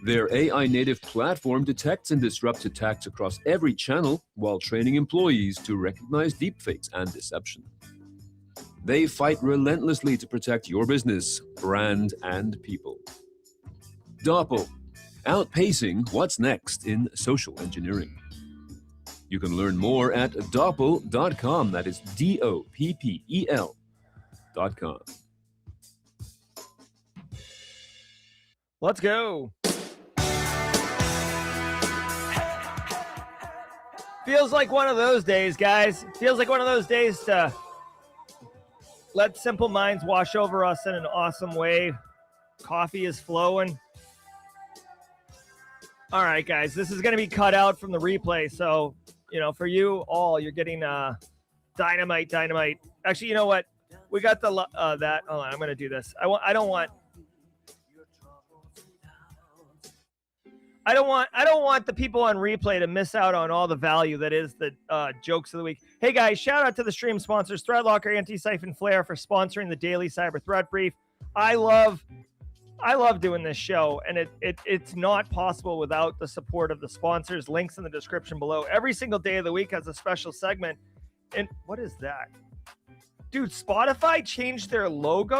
Their AI-native platform detects and disrupts attacks across every channel while training employees to recognize deepfakes and deception. They fight relentlessly to protect your business, brand, and people. Doppel, outpacing what's next in social engineering. You can learn more at doppel.com. That is DOPPEL.com. Let's go. Feels like one of those days, guys. Feels like one of those days to let simple minds wash over us in an awesome way. Coffee is flowing. All right, guys, this is going to be cut out from the replay. So, for you all, you're getting dynamite. Actually, you know what? We got the that. Hold on, I'm going to do this. I don't want the people on replay to miss out on all the value that is the jokes of the week. Hey guys, shout out to the stream sponsors, ThreatLocker, Anti-Siphon, Flare for sponsoring the daily cyber threat brief. I love doing this show, and it's not possible without the support of the sponsors. Links in the description below. Every single day of the week has a special segment. And what is that? Dude, Spotify changed their logo.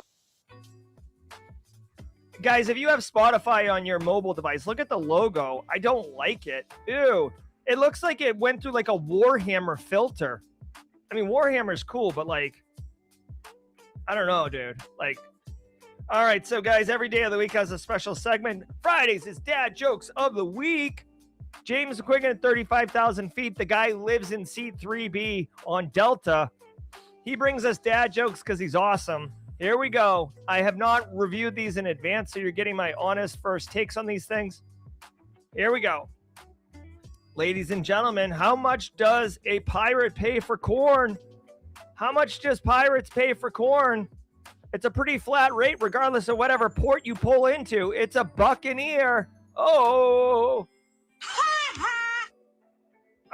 Guys, if you have Spotify on your mobile device, look at the logo. I don't like it. Ew. It looks like it went through like a Warhammer filter. I mean, Warhammer's cool, but like, I don't know, dude. Like, all right, so guys, every day of the week has a special segment. Fridays is Dad Jokes of the Week. James McQuiggan at 35,000 feet. The guy lives in seat 3B on Delta. He brings us dad jokes because he's awesome. Here we go. I have not reviewed these in advance, so you're getting my honest first takes on these things. Here we go. Ladies and gentlemen, how much does a pirate pay for corn? How much does pirates pay for corn? It's a pretty flat rate regardless of whatever port you pull into. It's a buccaneer. Oh.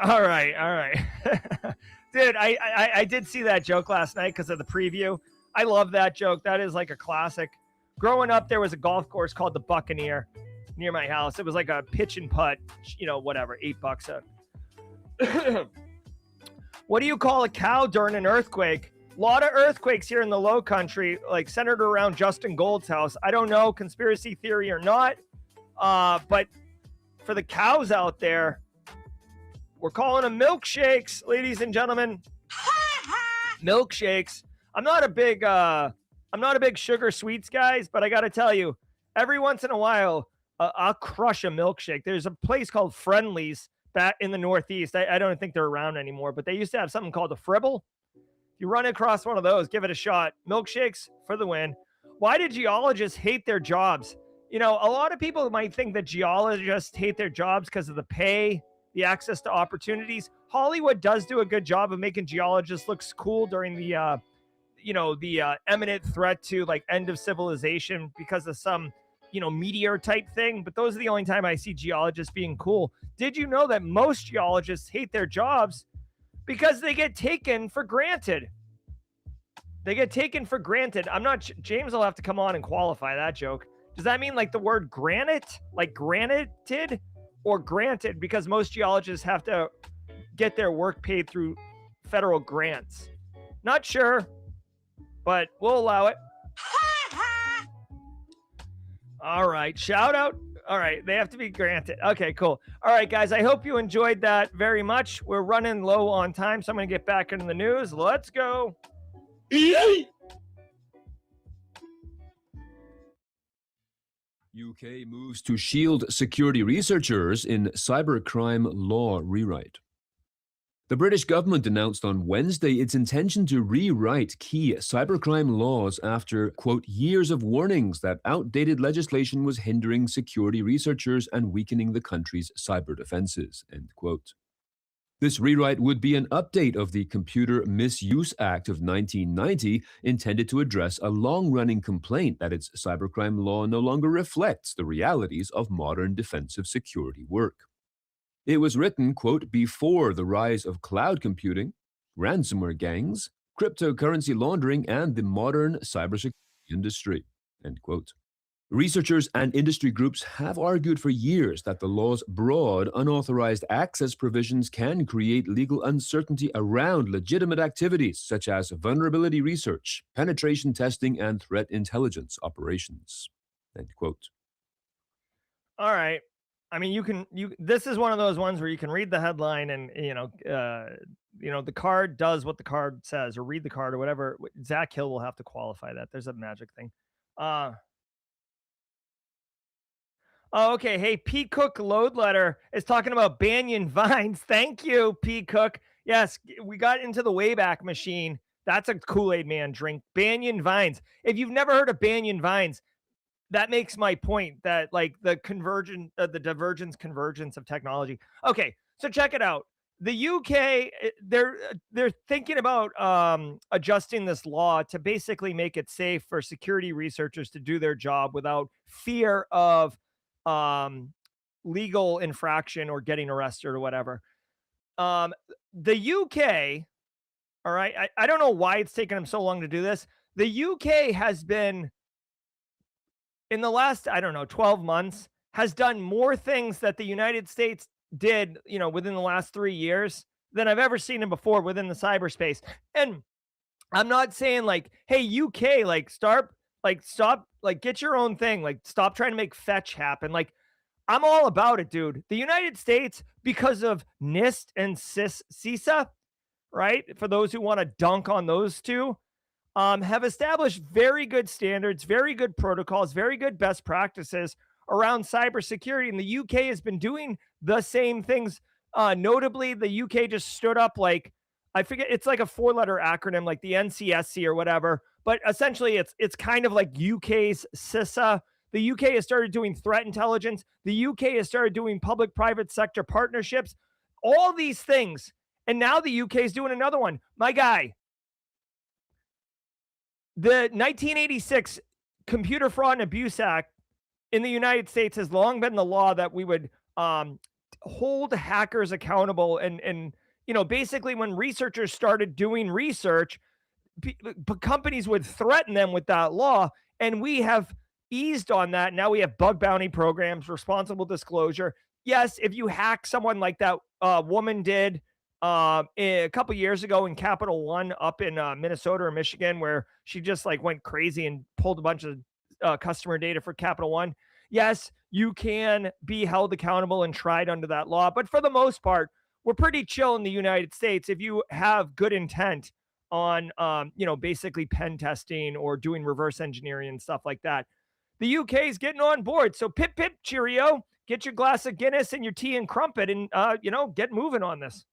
All right. Dude, I did see that joke last night because of the preview. I love that joke. That is like a classic. Growing up, there was a golf course called the Buccaneer near my house. It was like a pitch and putt, whatever, $8 a. What do you call a cow during an earthquake? A lot of earthquakes here in the low country, like centered around Justin Gold's house. I don't know, conspiracy theory or not. But for the cows out there, we're calling them milkshakes, ladies and gentlemen. Milkshakes. I'm not a big sugar sweets guys, but I got to tell you, every once in a while, I'll crush a milkshake. There's a place called Friendly's back in the Northeast. I don't think they're around anymore, but they used to have something called a Fribble. If you run across one of those, give it a shot. Milkshakes for the win. Why do geologists hate their jobs? A lot of people might think that geologists hate their jobs because of the pay, the access to opportunities. Hollywood does do a good job of making geologists look cool during the imminent threat to like end of civilization because of some, meteor type thing. But those are the only time I see geologists being cool. Did you know that most geologists hate their jobs because they get taken for granted? They get taken for granted. James will have to come on and qualify that joke. Does that mean like the word granite, like granited, or granted? Because most geologists have to get their work paid through federal grants. Not sure, but we'll allow it. All right, shout out. All right, they have to be granted. Okay, cool. All right, guys, I hope you enjoyed that very much. We're running low on time, so I'm going to get back into the news. Let's go. UK moves to shield security researchers in cybercrime law rewrite. The British government announced on Wednesday its intention to rewrite key cybercrime laws after, quote, years of warnings that outdated legislation was hindering security researchers and weakening the country's cyber defenses, end quote. This rewrite would be an update of the Computer Misuse Act of 1990, intended to address a long-running complaint that its cybercrime law no longer reflects the realities of modern defensive security work. It was written, quote, before the rise of cloud computing, ransomware gangs, cryptocurrency laundering, and the modern cybersecurity industry, end quote. Researchers and industry groups have argued for years that the law's broad, unauthorized access provisions can create legal uncertainty around legitimate activities such as vulnerability research, penetration testing, and threat intelligence operations, end quote. All right. I mean, this is one of those ones where you can read the headline and, the card does what the card says, or read the card or whatever. Zach Hill will have to qualify that. There's a magic thing. Oh, okay. Hey, P. Cook Load Letter is talking about Banyan Vines. Thank you, P. Cook. Yes, we got into the Wayback Machine. That's a Kool-Aid Man drink. Banyan Vines. If you've never heard of Banyan Vines, that makes my point that like the divergence convergence of technology. Okay, so check it out. The UK, they're thinking about adjusting this law to basically make it safe for security researchers to do their job without fear of legal infraction or getting arrested or whatever. The UK, all right, I don't know why it's taken them so long to do this. The UK has been, in the last, I don't know, 12 months, has done more things that the United States did, within the last 3 years than I've ever seen them before within the cyberspace. And I'm not saying like, hey, UK, stop, get your own thing. Like, stop trying to make fetch happen. Like, I'm all about it, dude. The United States, because of NIST and CISA, right? For those who want to dunk on those two, have established very good standards, very good protocols, very good best practices around cybersecurity. And the UK has been doing the same things. Notably, the UK just stood up I forget, it's like a 4-letter acronym, like the NCSC or whatever. But essentially, it's kind of like UK's CISA. The UK has started doing threat intelligence. The UK has started doing public-private sector partnerships. All these things. And now the UK is doing another one. My guy, the 1986 Computer Fraud and Abuse Act in the United States has long been the law that we would hold hackers accountable. And basically when researchers started doing research, companies would threaten them with that law. And we have eased on that. Now we have bug bounty programs, responsible disclosure. Yes, if you hack someone like that woman did a couple years ago in Capital One up in Minnesota or Michigan, where she just went crazy and pulled a bunch of customer data for Capital One. Yes, you can be held accountable and tried under that law. But for the most part, we're pretty chill in the United States if you have good intent on, basically pen testing or doing reverse engineering and stuff like that. The UK is getting on board. So pip, pip, cheerio. Get your glass of Guinness and your tea and crumpet and, get moving on this.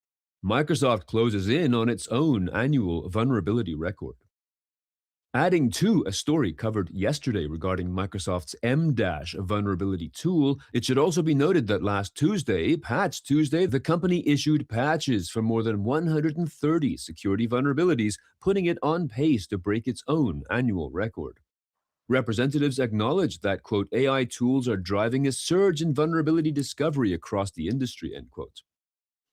Microsoft closes in on its own annual vulnerability record. Adding to a story covered yesterday regarding Microsoft's M- vulnerability tool, it should also be noted that last Tuesday, Patch Tuesday, the company issued patches for more than 130 security vulnerabilities, putting it on pace to break its own annual record. Representatives acknowledged that, quote, AI tools are driving a surge in vulnerability discovery across the industry, end quote.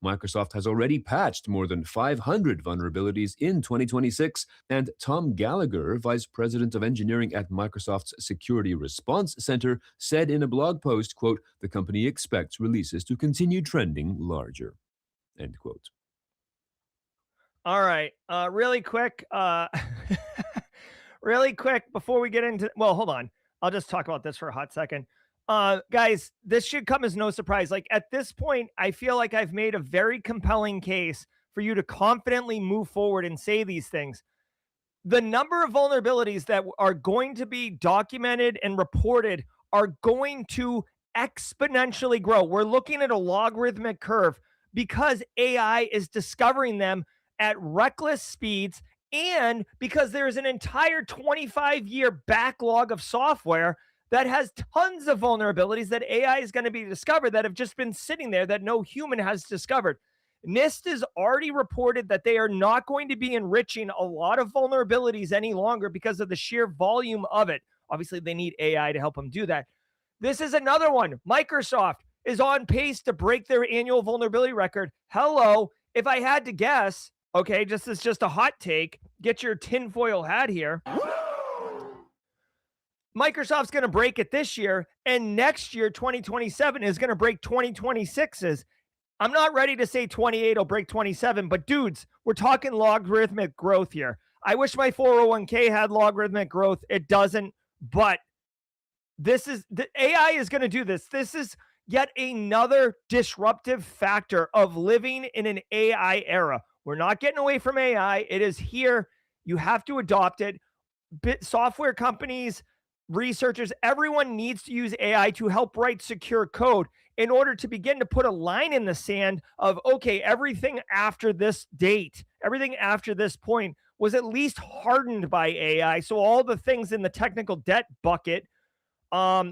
Microsoft has already patched more than 500 vulnerabilities in 2026, and Tom Gallagher, Vice President of Engineering at Microsoft's Security Response Center, said in a blog post, quote, the company expects releases to continue trending larger, end quote. All right. Really quick. Really quick before we get into, well, hold on. I'll just talk about this for a hot second. Guys, this should come as no surprise. Like at this point, I feel like I've made a very compelling case for you to confidently move forward and say these things. The number of vulnerabilities that are going to be documented and reported are going to exponentially grow. We're looking at a logarithmic curve because AI is discovering them at reckless speeds, and because there's an entire 25-year backlog of software that has tons of vulnerabilities that AI is going to be discovered that have just been sitting there that no human has discovered. NIST has already reported that they are not going to be enriching a lot of vulnerabilities any longer because of the sheer volume of it. Obviously, they need AI to help them do that. This is another one. Microsoft is on pace to break their annual vulnerability record. Hello. If I had to guess, okay, this is just a hot take. Get your tinfoil hat here. Microsoft's going to break it this year, and next year, 2027, is going to break 2026's. I'm not ready to say 28 will break 27, but dudes, we're talking logarithmic growth here. I wish my 401k had logarithmic growth. It doesn't, but the AI is going to do this. This is yet another disruptive factor of living in an AI era. We're not getting away from AI. It is here. You have to adopt it. Software companies, researchers, everyone needs to use AI to help write secure code in order to begin to put a line in the sand of, okay, everything after this date, everything after this point was at least hardened by AI. So all the things in the technical debt bucket,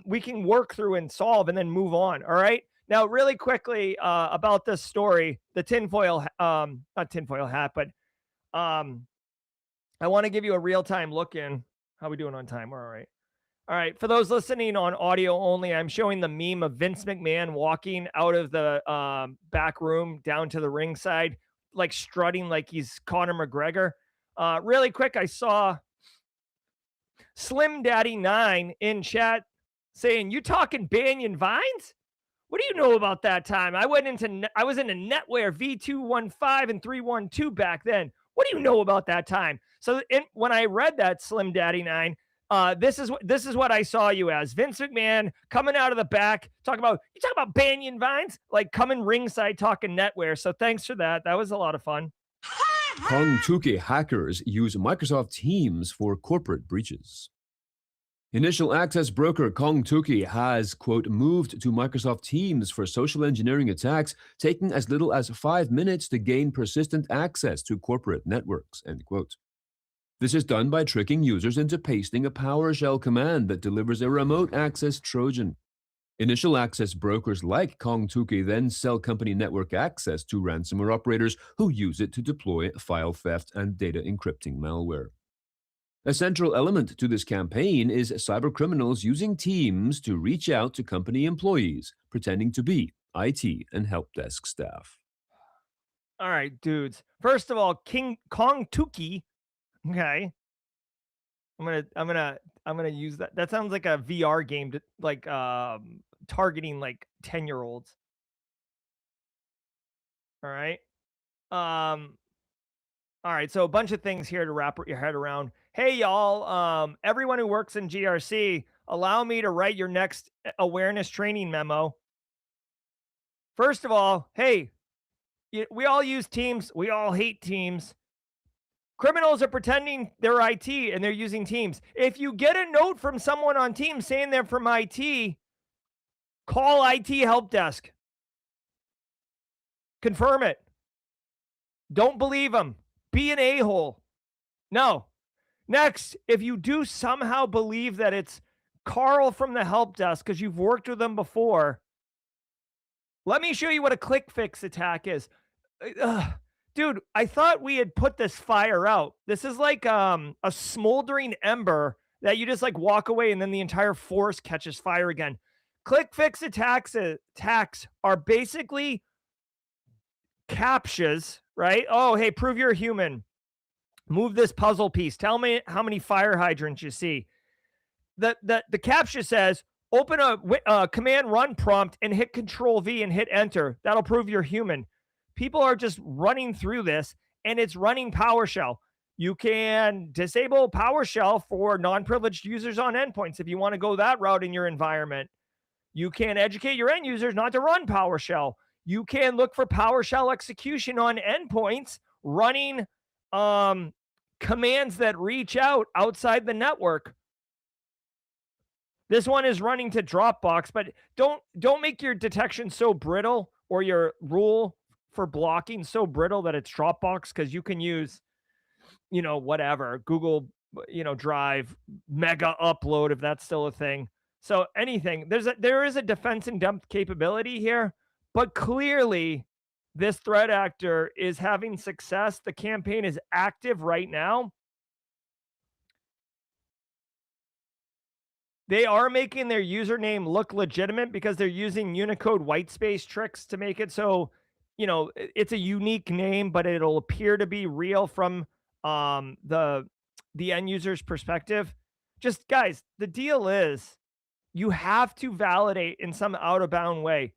we can work through and solve and then move on. All right. Now, really quickly about this story, the tinfoil, not tinfoil hat, but I want to give you a real-time look in. How are we doing on time? We're all right. All right. For those listening on audio only, I'm showing the meme of Vince McMahon walking out of the back room down to the ringside, like strutting like he's Conor McGregor. Really quick, I saw Slim Daddy 9 in chat saying, "You talking Banyan Vines? What do you know about that time? I was into NetWare V215 and 312 back then. What do you know about that time?" So when I read that, Slim Daddy 9, this is what I saw you as. Vince McMahon coming out of the back, talking about Banyan Vines, like coming ringside talking NetWare. So thanks for that. That was a lot of fun. KongTuke hackers use Microsoft Teams for corporate breaches. Initial access broker KongTuke has, quote, moved to Microsoft Teams for social engineering attacks, taking as little as 5 minutes to gain persistent access to corporate networks, end quote. This is done by tricking users into pasting a PowerShell command that delivers a remote access Trojan. Initial access brokers like KongTuke then sell company network access to ransomware operators who use it to deploy file theft and data encrypting malware. A central element to this campaign is cybercriminals using Teams to reach out to company employees, pretending to be IT and help desk staff. All right, dudes. First of all, KongTuke. Okay. I'm gonna use that. That sounds like a VR game, like targeting like 10-year-olds. All right. All right, so a bunch of things here to wrap your head around. Hey, y'all, everyone who works in GRC, allow me to write your next awareness training memo. First of all, hey, we all use Teams. We all hate Teams. Criminals are pretending they're IT and they're using Teams. If you get a note from someone on Teams saying they're from IT, call IT help desk. Confirm it. Don't believe them. Be an a-hole. No. Next, if you do somehow believe that it's Carl from the help desk because you've worked with them before, let me show you what a click fix attack is. Dude, I thought we had put this fire out. This is like a smoldering ember that you just like walk away and then the entire forest catches fire again. Click fix attacks are basically captchas, right? Oh, hey, prove you're a human. Move this puzzle piece. Tell me how many fire hydrants you see. The captcha says, open a command run prompt and hit Control V and hit enter. That'll prove you're human. People are just running through this, and it's running PowerShell. You can disable PowerShell for non-privileged users on endpoints if you want to go that route in your environment. You can educate your end users not to run PowerShell. You can look for PowerShell execution on endpoints running commands that reach out outside the network. This one is running to Dropbox, but don't make your detection so brittle or your rule for blocking so brittle that it's Dropbox, because you can use, whatever, Google, Drive, mega upload, if that's still a thing. So anything, there is a defense in depth capability here, but clearly this threat actor is having success. The campaign is active right now. They are making their username look legitimate because they're using Unicode whitespace tricks to make it so, it's a unique name, but it'll appear to be real from the end user's perspective. Just guys, the deal is you have to validate in some out of bound way,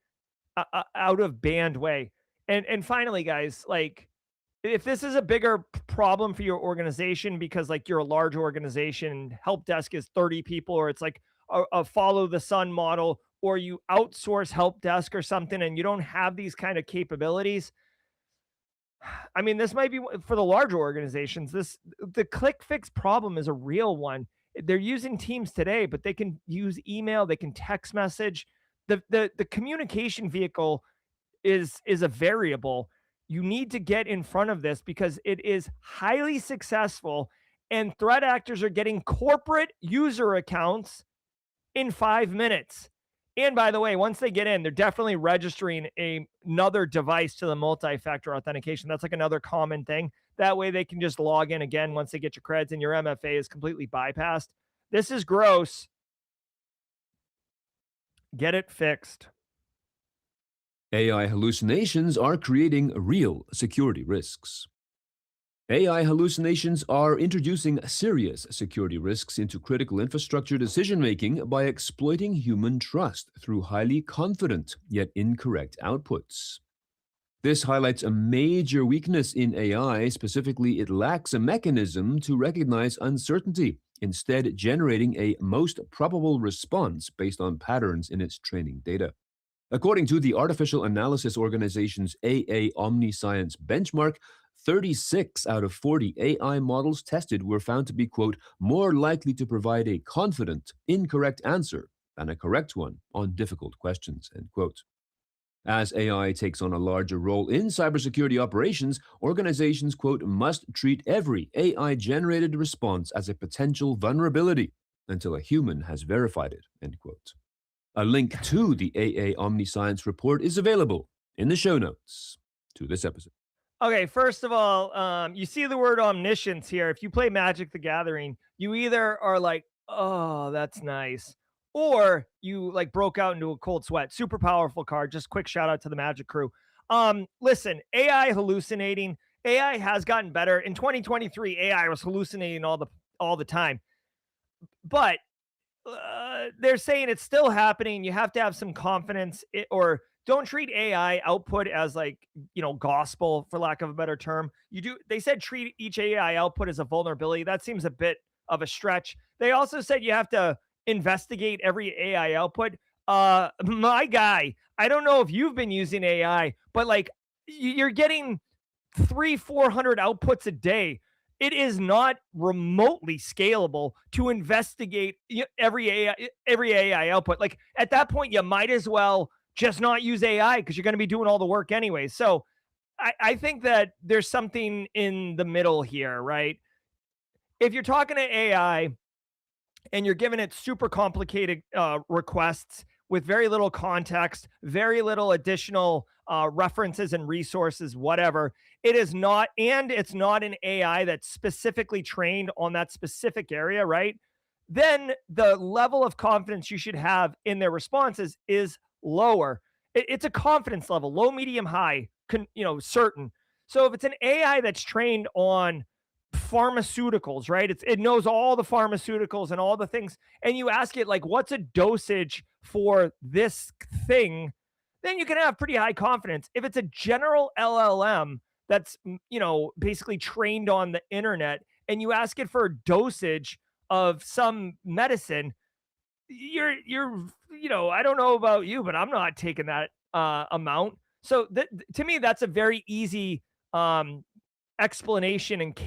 out of band way. And finally, guys, like if this is a bigger problem for your organization because like you're a large organization, help desk is 30 people, or it's like a follow the sun model, or you outsource help desk or something and you don't have these kind of capabilities. I mean, this might be for the larger organizations. The click fix problem is a real one. They're using Teams today, but they can use email, they can text message. The communication vehicle is a variable. You need to get in front of this because it is highly successful, and threat actors are getting corporate user accounts in 5 minutes. And by the way, once they get in, they're definitely registering another device to the multi-factor authentication. That's like another common thing. That way they can just log in again once they get your creds and your MFA is completely bypassed. This is gross. Get it fixed. AI hallucinations are creating real security risks. AI hallucinations are introducing serious security risks into critical infrastructure decision-making by exploiting human trust through highly confident yet incorrect outputs. This highlights a major weakness in AI. Specifically, it lacks a mechanism to recognize uncertainty, instead generating a most probable response based on patterns in its training data. According to the artificial analysis organization's AA Omniscience benchmark, 36 out of 40 AI models tested were found to be, quote, more likely to provide a confident, incorrect answer than a correct one on difficult questions, end quote. As AI takes on a larger role in cybersecurity operations, organizations, quote, must treat every AI-generated response as a potential vulnerability until a human has verified it, end quote. A link to the AA Omniscience report is available in the show notes to this episode. Okay, first of all, you see the word omniscience here. If you play Magic the Gathering, you either are like, oh, that's nice, or you like broke out into a cold sweat. Super powerful card. Just quick shout out to the Magic crew. Listen, AI hallucinating. AI has gotten better. In 2023, AI was hallucinating all the time. But they're saying it's still happening. You have to have some confidence, or don't treat AI output as like, gospel, for lack of a better term. They said treat each AI output as a vulnerability. That seems a bit of a stretch. They also said you have to investigate every AI output. My guy, I don't know if you've been using AI, but like you're getting 400 outputs a day. It is not remotely scalable to investigate every AI output. Like at that point, you might as well just not use AI because you're going to be doing all the work anyway. So I think that there's something in the middle here, right? If you're talking to AI and you're giving it super complicated requests with very little context, very little additional references and resources, whatever, it's not an AI that's specifically trained on that specific area, right? Then the level of confidence you should have in their responses is lower. It's a confidence level, low, medium, high, certain. So if it's an AI that's trained on pharmaceuticals, right? It knows all the pharmaceuticals and all the things, and you ask it like, what's a dosage for this thing? Then you can have pretty high confidence. If it's a general LLM that's basically trained on the internet, and you ask it for a dosage of some medicine, you're I don't know about you, but I'm not taking that amount. So to me, that's a very easy explanation and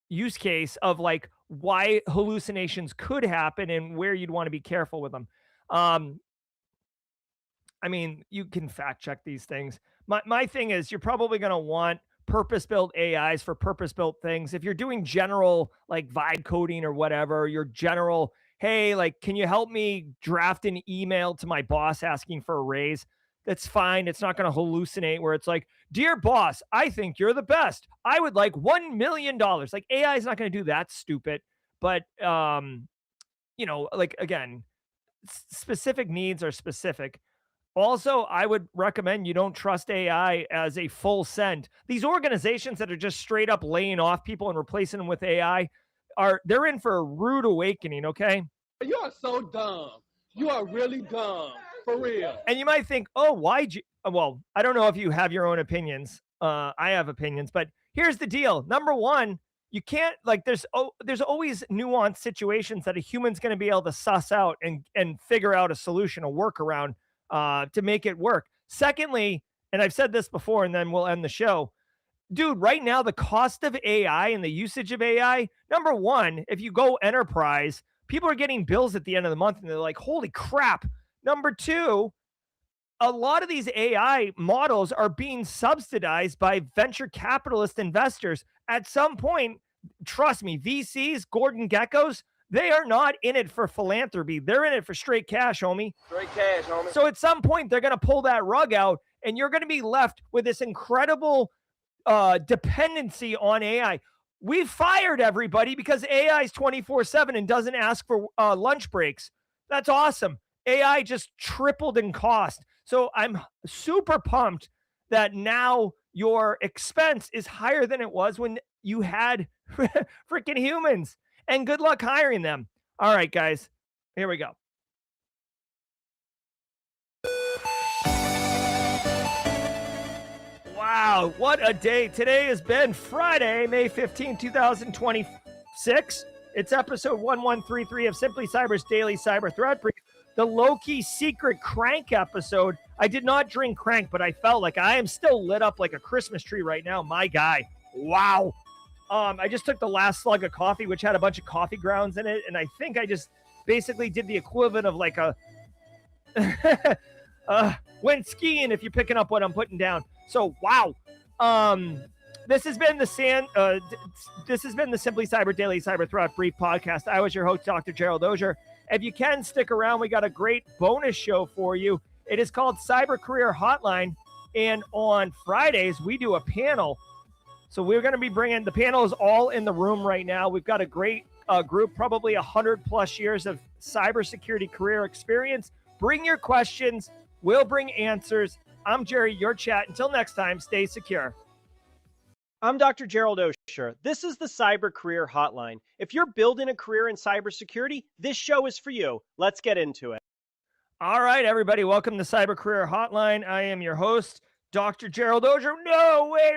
use case of like why hallucinations could happen and where you'd want to be careful with them. I mean, you can fact check these things. My thing is, you're probably going to want purpose-built AIs for purpose-built things. If you're doing general like vibe coding or whatever, your general, hey, like, can you help me draft an email to my boss asking for a raise? that's fine. It's not going to hallucinate where it's like, dear boss, I think you're the best. I would like $1 million. Like AI is not going to do that stupid. But, like, again, specific needs are specific. Also, I would recommend you don't trust AI as a full send. These organizations that are just straight up laying off people and replacing them with AI they're in for a rude awakening, okay? You are so dumb. You are really dumb, for real. And you might think, oh, why'd you? Well, I don't know if you have your own opinions. I have opinions, but here's the deal. Number one, you can't, like, there's always nuanced situations that a human's going to be able to suss out and figure out a solution, a workaround to make it work. Secondly, and I've said this before, and then we'll end the show. Dude, right now, the cost of AI and the usage of AI, number one, if you go enterprise, people are getting bills at the end of the month and they're like, holy crap. Number two, a lot of these AI models are being subsidized by venture capitalist investors. At some point, trust me, VCs, Gordon Geckos, they are not in it for philanthropy. They're in it for straight cash, homie. Straight cash, homie. So at some point, they're going to pull that rug out and you're going to be left with this incredible dependency on AI. We've fired everybody because AI is 24/7 and doesn't ask for lunch breaks. That's awesome. AI just tripled in cost. So I'm super pumped that now your expense is higher than it was when you had freaking humans. And good luck hiring them. All right, guys, here we go. Wow, what a day. Today has been Friday, May 15, 2026. It's episode 1133 of Simply Cyber's Daily Cyber Threat Brief, the low-key secret crank episode. I did not drink crank, but I felt like I am still lit up like a Christmas tree right now. My guy. Wow. I just took the last slug of coffee, which had a bunch of coffee grounds in it, and I think I just basically did the equivalent of like a went skiing if you're picking up what I'm putting down. So wow. This has been the Simply Cyber Daily Cyber Threat Brief podcast. I was your host, Dr. Gerald Auger. If you can stick around, we got a great bonus show for you. It is called Cyber Career Hotline, and on Fridays we do a panel. So we're going to be bringing, the panel is all in the room right now. We've got a great group, probably 100 plus years of cybersecurity career experience. Bring your questions. We'll bring answers. I'm Jerry, your chat. Until next time, stay secure. I'm Dr. Gerald Auger. This is the Cyber Career Hotline. If you're building a career in cybersecurity, this show is for you. Let's get into it. All right, everybody. Welcome to Cyber Career Hotline. I am your host, Dr. Gerald Auger. No, wait.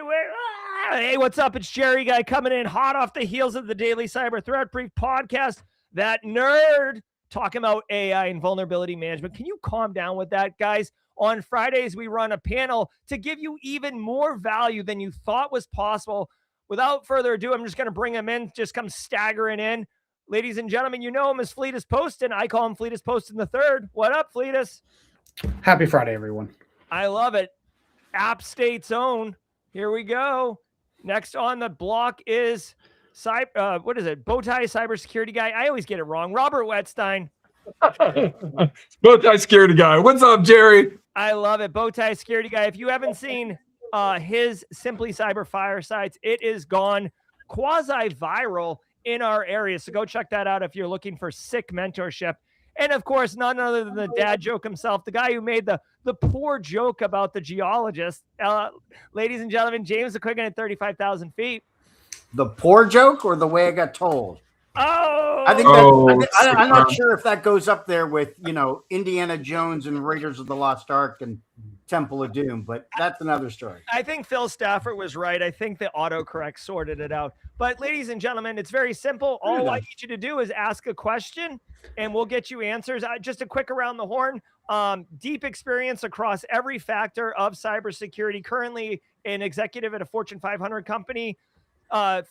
Hey, what's up? It's Jerry Guy coming in hot off the heels of the Daily Cyber Threat Brief podcast. That nerd talking about AI and vulnerability management. Can you calm down with that, guys? On Fridays, we run a panel to give you even more value than you thought was possible. Without further ado, I'm just going to bring him in, just come staggering in. Ladies and gentlemen, you know him as Fleetus Poston. I call him Fleetus Poston the Third. What up, Fleetus? Happy Friday, everyone. I love it. App State's own. Here we go. Next on the block is Bowtie cybersecurity guy. I always get it wrong. Robert Wetstein. Bowtie security guy. What's up, Jerry? I love it. Bowtie security guy. If you haven't seen his Simply Cyber Firesides, it is gone quasi-viral in our area. So go check that out if you're looking for sick mentorship. And of course, none other than the dad joke himself, the guy who made the poor joke about the geologist. Ladies and gentlemen, James the Quicken at 35,000 feet. The poor joke or the way I got told? Oh, I think I'm not sure if that goes up there with, Indiana Jones and Raiders of the Lost Ark and Temple of Doom, but that's another story. I think Phil Stafford was right. I think the autocorrect sorted it out. But ladies and gentlemen, it's very simple. All I need you to do is ask a question and we'll get you answers. Just a quick around the horn. Deep experience across every factor of cybersecurity. Currently an executive at a Fortune 500 company.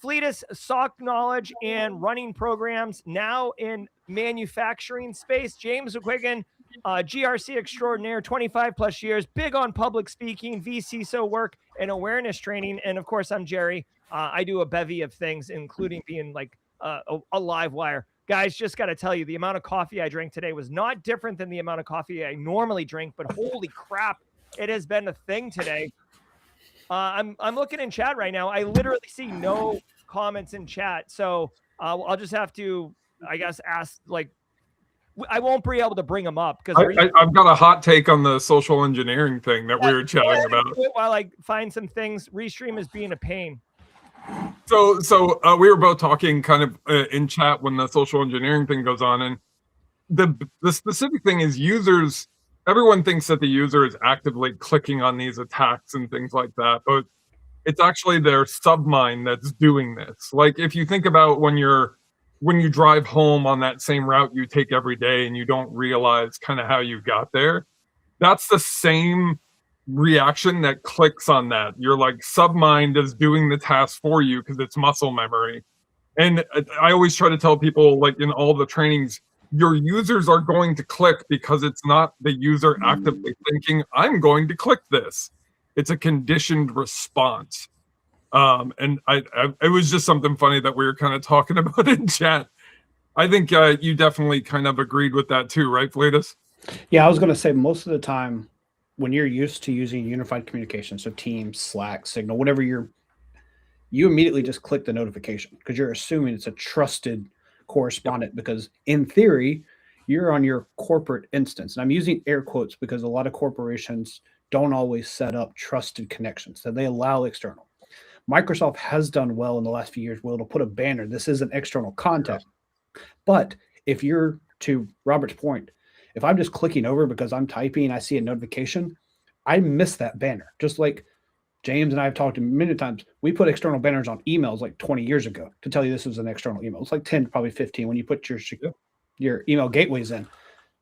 Fleetus, SOC knowledge and running programs now in manufacturing space. James McQuiggan, GRC extraordinaire, 25 plus years, big on public speaking, VCSO work and awareness training. And of course, I'm Jerry. I do a bevy of things, including being like a live wire. Guys, just got to tell you, the amount of coffee I drank today was not different than the amount of coffee I normally drink, but holy crap, it has been a thing today. I'm looking in chat right now. I literally see no comments in chat, so I'll just have to, I guess, ask. Like, I won't be able to bring them up because I've got a hot take on the social engineering thing that we were chatting about. While I find some things, Restream is being a pain. So we were both talking kind of in chat when the social engineering thing goes on, and the specific thing is users. Everyone thinks that the user is actively clicking on these attacks and things like that, but it's actually their submind that's doing this. Like if you think about when you drive home on that same route you take every day and you don't realize kind of how you got there, that's the same reaction that clicks on that. You're like submind is doing the task for you because it's muscle memory. And I always try to tell people, like in all the trainings, your users are going to click because it's not the user actively thinking, I'm going to click this. It's a conditioned response. And it was just something funny that we were kind of talking about in chat. I think you definitely kind of agreed with that too, right, Fleetus? Yeah, I was going to say most of the time when you're used to using unified communication, so Teams, Slack, Signal, whatever you immediately just click the notification because you're assuming it's a trusted correspondent because in theory, you're on your corporate instance. And I'm using air quotes because a lot of corporations don't always set up trusted connections, so they allow external. Microsoft has done well in the last few years. Well, it'll put a banner. This is an external contact. But if you're, to Robert's point, if I'm just clicking over because I'm typing, I see a notification, I miss that banner. Just like James and I have talked many times, we put external banners on emails like 20 years ago to tell you this was an external email. It's like 10, probably 15 when you put your email gateways in.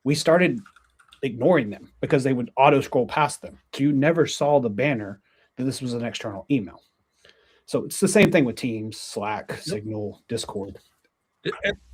We started ignoring them because they would auto scroll past them. So you never saw the banner that this was an external email. So it's the same thing with Teams, Slack, Signal, Discord.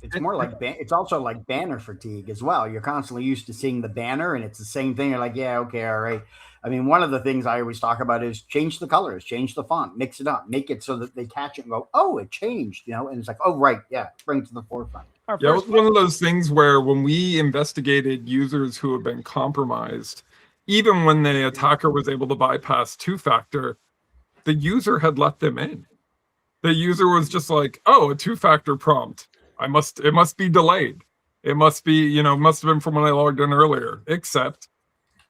It's more like it's also like banner fatigue as well. You're constantly used to seeing the banner, and it's the same thing. You're like, yeah, okay, all right. I mean, one of the things I always talk about is change the colors, change the font, mix it up, make it so that they catch it and go, oh, it changed, and it's like, oh, right, yeah, bring it to the forefront. Yeah, it was one of those things where when we investigated users who have been compromised, even when the attacker was able to bypass two-factor, the user had let them in. The user was just like, oh, a two-factor prompt. It must be delayed. It must be, must have been from when I logged in earlier, except,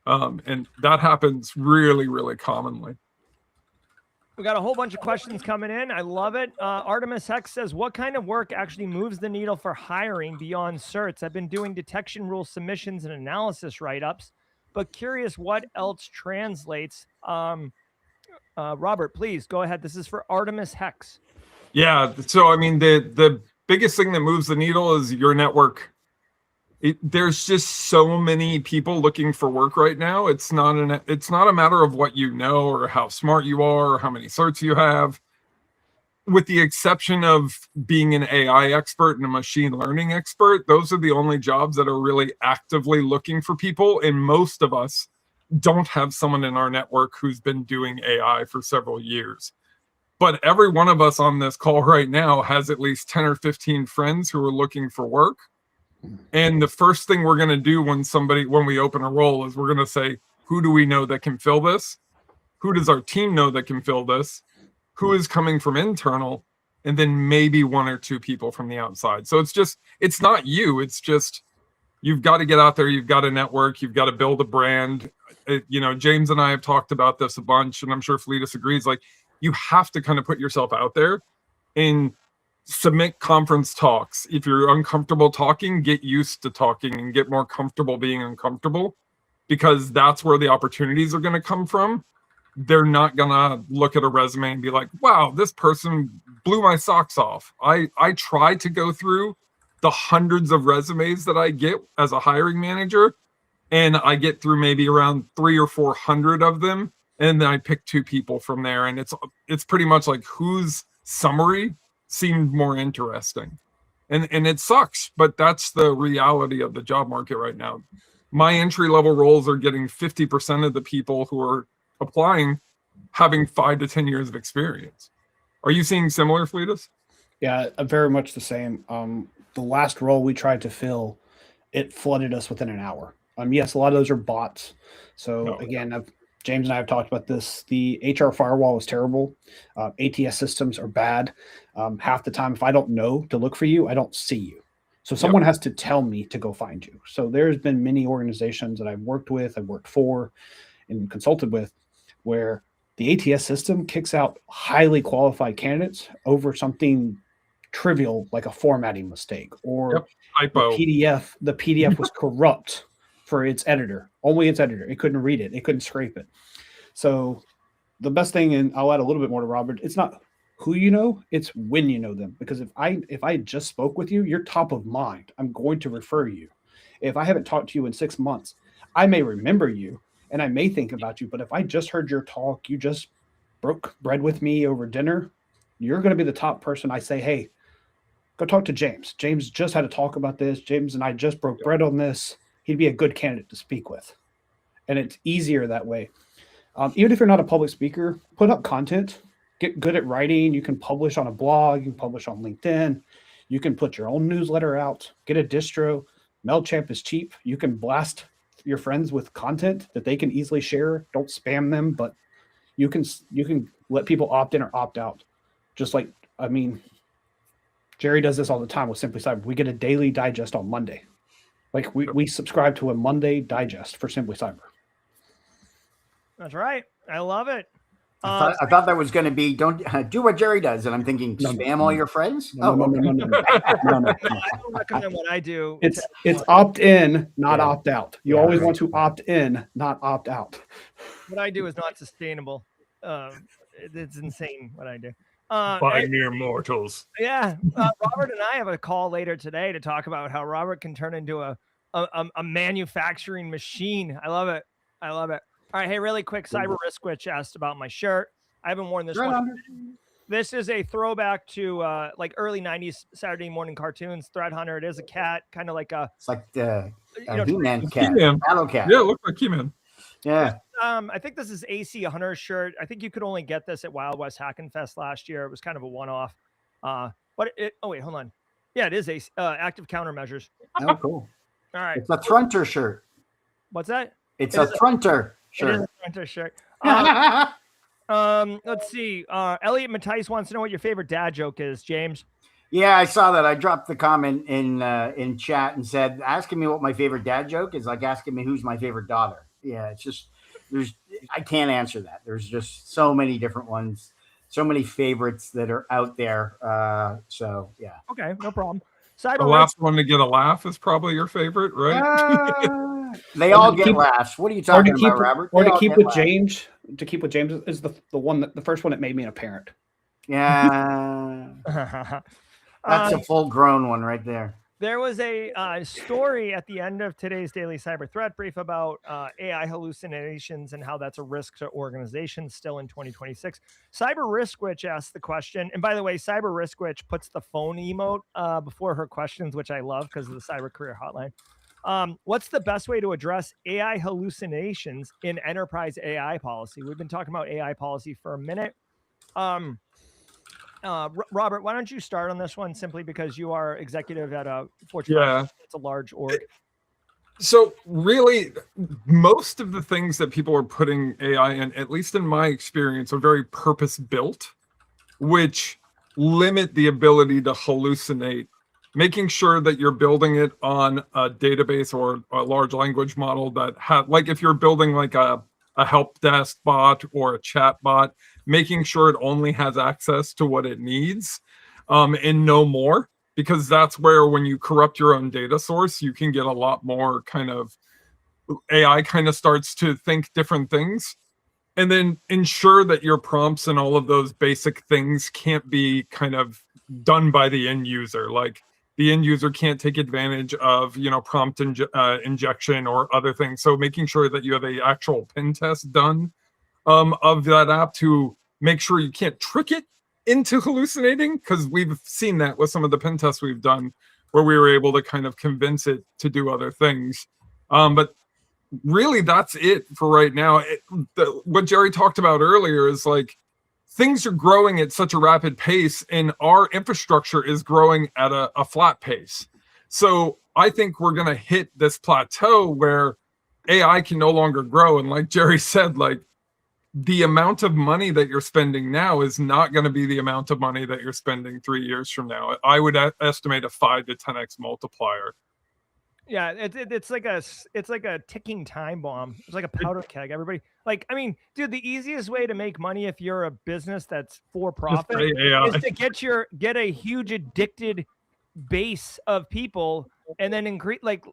and that happens really, really commonly. We got a whole bunch of questions coming in. I love it. Artemis Hex says, what kind of work actually moves the needle for hiring beyond certs? I've been doing detection rule submissions and analysis write-ups, but curious what else translates. Robert, please go ahead. This is for Artemis Hex. Yeah. So, I mean, the biggest thing that moves the needle is your network. There's just so many people looking for work right now. It's not a matter of what you know or how smart you are or how many certs you have. With the exception of being an AI expert and a machine learning expert, those are the only jobs that are really actively looking for people. And most of us don't have someone in our network who's been doing AI for several years. But every one of us on this call right now has at least 10 or 15 friends who are looking for work. And the first thing we're going to do when we open a role is we're going to say, who do we know that can fill this? Who does our team know that can fill this? Who is coming from internal? And then maybe one or two people from the outside. So it's not you. It's just, you've got to get out there. You've got to network. You've got to build a brand. James and I have talked about this a bunch, and I'm sure Fleetus agrees. Like, you have to kind of put yourself out there and submit conference talks. If you're uncomfortable talking, get used to talking and get more comfortable being uncomfortable, because that's where the opportunities are going to come from. They're not going to look at a resume and be like, wow, this person blew my socks off. I try to go through the hundreds of resumes that I get as a hiring manager, and I get through maybe around 300 or 400 of them. And then I pick two people from there. And it's pretty much like whose summary seemed more interesting. And it sucks, but that's the reality of the job market right now. My entry-level roles are getting 50% of the people who are applying having 5 to 10 years of experience. Are you seeing similar, Fleetus? Yeah, very much the same. The last role we tried to fill, it flooded us within an hour. Yes, a lot of those are bots. So again, James and I have talked about this. The HR firewall is terrible. ATS systems are bad. Half the time, if I don't know to look for you, I don't see you. So someone has to tell me to go find you. So there's been many organizations that I've worked with, I've worked for, and consulted with, where the ATS system kicks out highly qualified candidates over something trivial like a formatting mistake or typo. The PDF was corrupt for its editor, only its editor. It couldn't read it. It couldn't scrape it. So the best thing, and I'll add a little bit more to Robert, it's not who you know, it's when you know them. Because if I just spoke with you, you're top of mind. I'm going to refer you. If I haven't talked to you in 6 months, I may remember you and I may think about you. But if I just heard your talk, you just broke bread with me over dinner, you're going to be the top person I say, hey, go talk to James. James just had a talk about this. James and I just broke bread on this. He'd be a good candidate to speak with. And it's easier that way. Even if you're not a public speaker, put up content. Get good at writing. You can publish on a blog. You can publish on LinkedIn. You can put your own newsletter out. Get a distro. MailChimp is cheap. You can blast your friends with content that they can easily share. Don't spam them, but you can let people opt in or opt out. Just like, I mean, Jerry does this all the time with Simply Cyber. We get a daily digest on Monday. Like we subscribe to a Monday digest for Simply Cyber. That's right. I love it. I thought that was going to be don't do what Jerry does, and I'm thinking spam all your friends. No. I don't recommend what I do. It's opt in, not opt out. You always want to opt in, not opt out. What I do is not sustainable. It's insane what I do. By mere mortals. Yeah, Robert and I have a call later today to talk about how Robert can turn into a manufacturing machine. I love it. I love it. All right, hey, really quick, Cyber Risk Witch asked about my shirt. I haven't worn this one. This is a throwback to like early 90s Saturday morning cartoons. Threat Hunter. It is a cat, kind of like a. It's like the He-Man cat, Battle Cat. Yeah, it looks like He-Man. Yeah. I think this is AC Hunter's shirt. I think you could only get this at Wild West Hackin' Fest last year. It was kind of a one-off. But oh wait, hold on. Yeah, it is AC active countermeasures. Oh, cool. All right. It's a Thrunter shirt. What's that? It's a Thrunter shirt. It is a Thrunter shirt. Let's see. Elliot Mattice wants to know what your favorite dad joke is, James. Yeah, I saw that. I dropped the comment in chat and said, asking me what my favorite dad joke is like asking me who's my favorite daughter. Yeah, it's just I can't answer that. There's just so many different ones, so many favorites that are out there. So yeah. Okay, no problem. The last one to get a laugh is probably your favorite, right? They all get laughs. What are you talking about, Robert? Or to keep with James, is the one that the first one that made me a parent. Yeah. That's a full-grown one right there. There was a story at the end of today's Daily Cyber Threat Brief about AI hallucinations and how that's a risk to organizations still in 2026. Cyber Risk Witch asked the question, and by the way, Cyber Risk Witch puts the phone emote before her questions, which I love because of the Cyber Career Hotline. What's the best way to address AI hallucinations in enterprise AI policy? We've been talking about AI policy for a minute. Robert, why don't you start on this one simply because you are executive at a Fortune 500. It's a large org. So really, most of the things that people are putting AI in, at least in my experience, are very purpose-built, which limit the ability to hallucinate. Making sure that you're building it on a database or a large language model that like if you're building like a help desk bot or a chat bot, making sure it only has access to what it needs and no more, because that's where when you corrupt your own data source, you can get a lot more kind of AI kind of starts to think different things. And then ensure that your prompts and all of those basic things can't be kind of done by the end user. Like the end user can't take advantage of, prompt injection or other things. So making sure that you have an actual pen test done of that app to make sure you can't trick it into hallucinating, because we've seen that with some of the pen tests we've done where we were able to kind of convince it to do other things. But really, that's it for right now. What Jerry talked about earlier is like, things are growing at such a rapid pace and our infrastructure is growing at a flat pace. So I think we're going to hit this plateau where AI can no longer grow. And like Jerry said, like the amount of money that you're spending now is not going to be the amount of money that you're spending 3 years from now. I would estimate a 5 to 10x multiplier. Yeah, it's like a ticking time bomb. It's like a powder keg. Everybody, like, I mean, dude, the easiest way to make money if you're a business that's for profit is to get a huge addicted base of people and then increase, like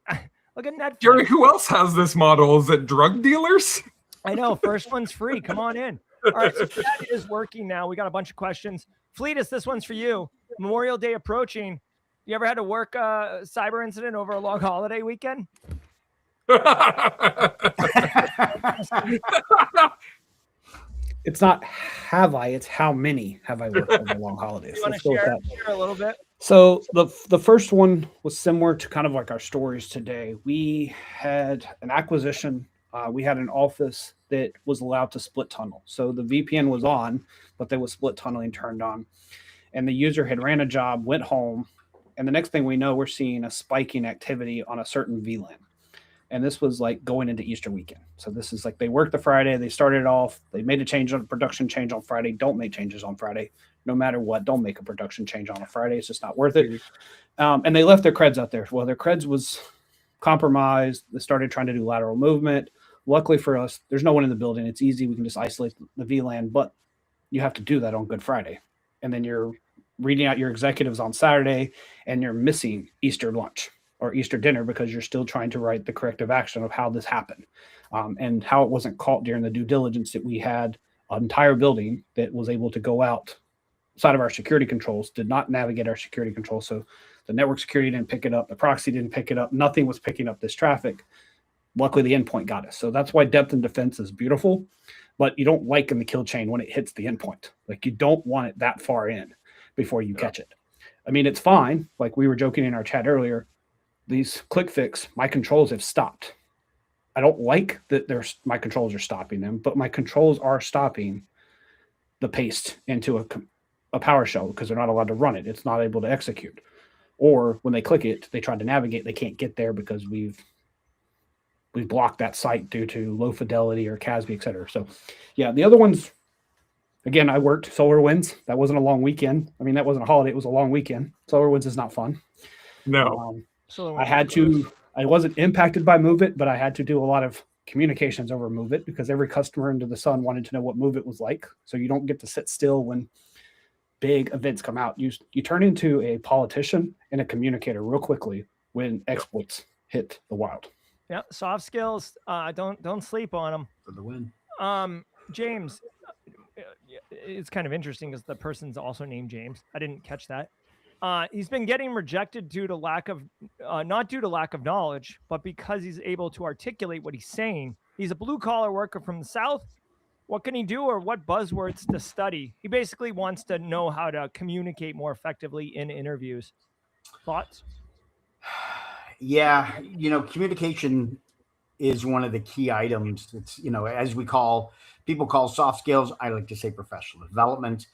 look at Netflix. Jerry, who else has this model? Is it drug dealers? I know, first one's free. Come on in. All right, so that is working now. We got a bunch of questions. Fleetus, this one's for you. Memorial Day approaching. You ever had to work a cyber incident over a long holiday weekend? It's not have I, it's how many have I worked over long holidays. You want to share a little bit? So the first one was similar to kind of like our stories today. We had an acquisition. We had an office that was allowed to split tunnel. So the VPN was on, but there was split tunneling turned on. And the user had ran a job, went home, and the next thing we know, we're seeing a spiking activity on a certain VLAN. And this was like going into Easter weekend. So this is like they worked the Friday, they started off, they made a production change on Friday. Don't make changes on Friday. No matter what, don't make a production change on a Friday. It's just not worth it. And they left their creds out there. Well, their creds was compromised. They started trying to do lateral movement. Luckily for us, there's no one in the building. It's easy. We can just isolate the VLAN, but you have to do that on Good Friday. And then you're reading out your executives on Saturday and you're missing Easter lunch or Easter dinner because you're still trying to write the corrective action of how this happened and how it wasn't caught during the due diligence that we had an entire building that was able to go outside of our security controls, did not navigate our security controls. So the network security didn't pick it up. The proxy didn't pick it up. Nothing was picking up this traffic. Luckily, the endpoint got us. So that's why depth and defense is beautiful, but you don't like in the kill chain when it hits the endpoint. Like you don't want it that far in before you catch it. I mean, it's fine. Like we were joking in our chat earlier, these click fix, my controls have stopped. I don't like that my controls are stopping them, but my controls are stopping the paste into a PowerShell because they're not allowed to run it. It's not able to execute. Or when they click it, they try to navigate. They can't get there because we've blocked that site due to low fidelity or CASB, et cetera. So yeah, the other ones, again, I worked SolarWinds. That wasn't a long weekend. I mean, that wasn't a holiday. It was a long weekend. SolarWinds is not fun. No. I wasn't impacted by MoveIt, but I had to do a lot of communications over MoveIt because every customer under the sun wanted to know what MoveIt was like. So you don't get to sit still when big events come out. You turn into a politician and a communicator real quickly when exploits hit the wild. Yeah, soft skills. Don't sleep on them. For the win. James, it's kind of interesting because the person's also named James. I didn't catch that. He's been getting rejected due to not due to lack of knowledge, but because he's able to articulate what he's saying. He's a blue collar worker from the South. What can he do, or what buzzwords to study? He basically wants to know how to communicate more effectively in interviews. Thoughts? Yeah, communication is one of the key items. It's, as people call soft skills, I like to say professional development.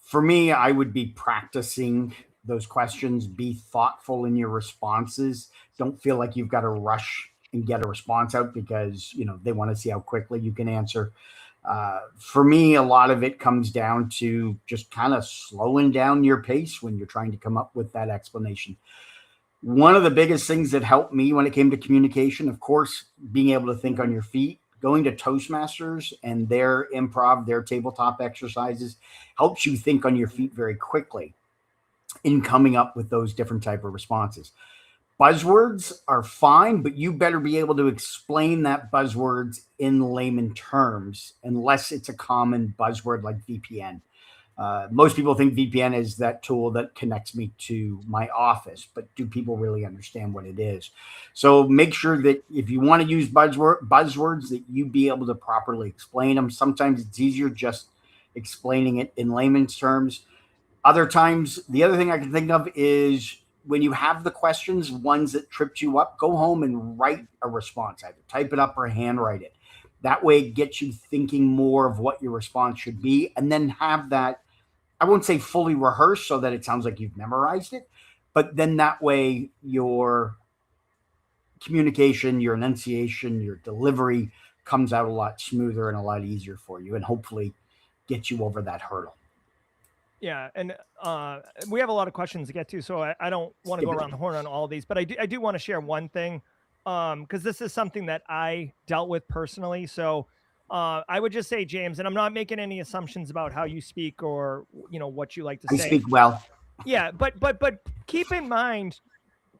For me, I would be practicing those questions. Be thoughtful in your responses. Don't feel like you've got to rush and get a response out because, they want to see how quickly you can answer. For me, a lot of it comes down to just kind of slowing down your pace when you're trying to come up with that explanation. One of the biggest things that helped me when it came to communication, of course, being able to think on your feet, going to Toastmasters and their improv, their tabletop exercises helps you think on your feet very quickly in coming up with those different type of responses. Buzzwords are fine, but you better be able to explain that buzzwords in layman terms, unless it's a common buzzword like VPN. Most people think VPN is that tool that connects me to my office, but do people really understand what it is? So make sure that if you want to use buzzwords, that you be able to properly explain them. Sometimes it's easier just explaining it in layman's terms. Other times, the other thing I can think of is when you have the questions, ones that tripped you up, go home and write a response, either type it up or handwrite it. That way it gets you thinking more of what your response should be, and then have that, I won't say fully rehearsed so that it sounds like you've memorized it, but then that way your communication, your enunciation, your delivery comes out a lot smoother and a lot easier for you, and hopefully get you over that hurdle. Yeah, and we have a lot of questions to get to, so I don't want to go around the horn on all these, but I do want to share one thing, because this is something that I dealt with personally. So I would just say, James, and I'm not making any assumptions about how you speak or what you like to say. I speak well. Yeah, but keep in mind,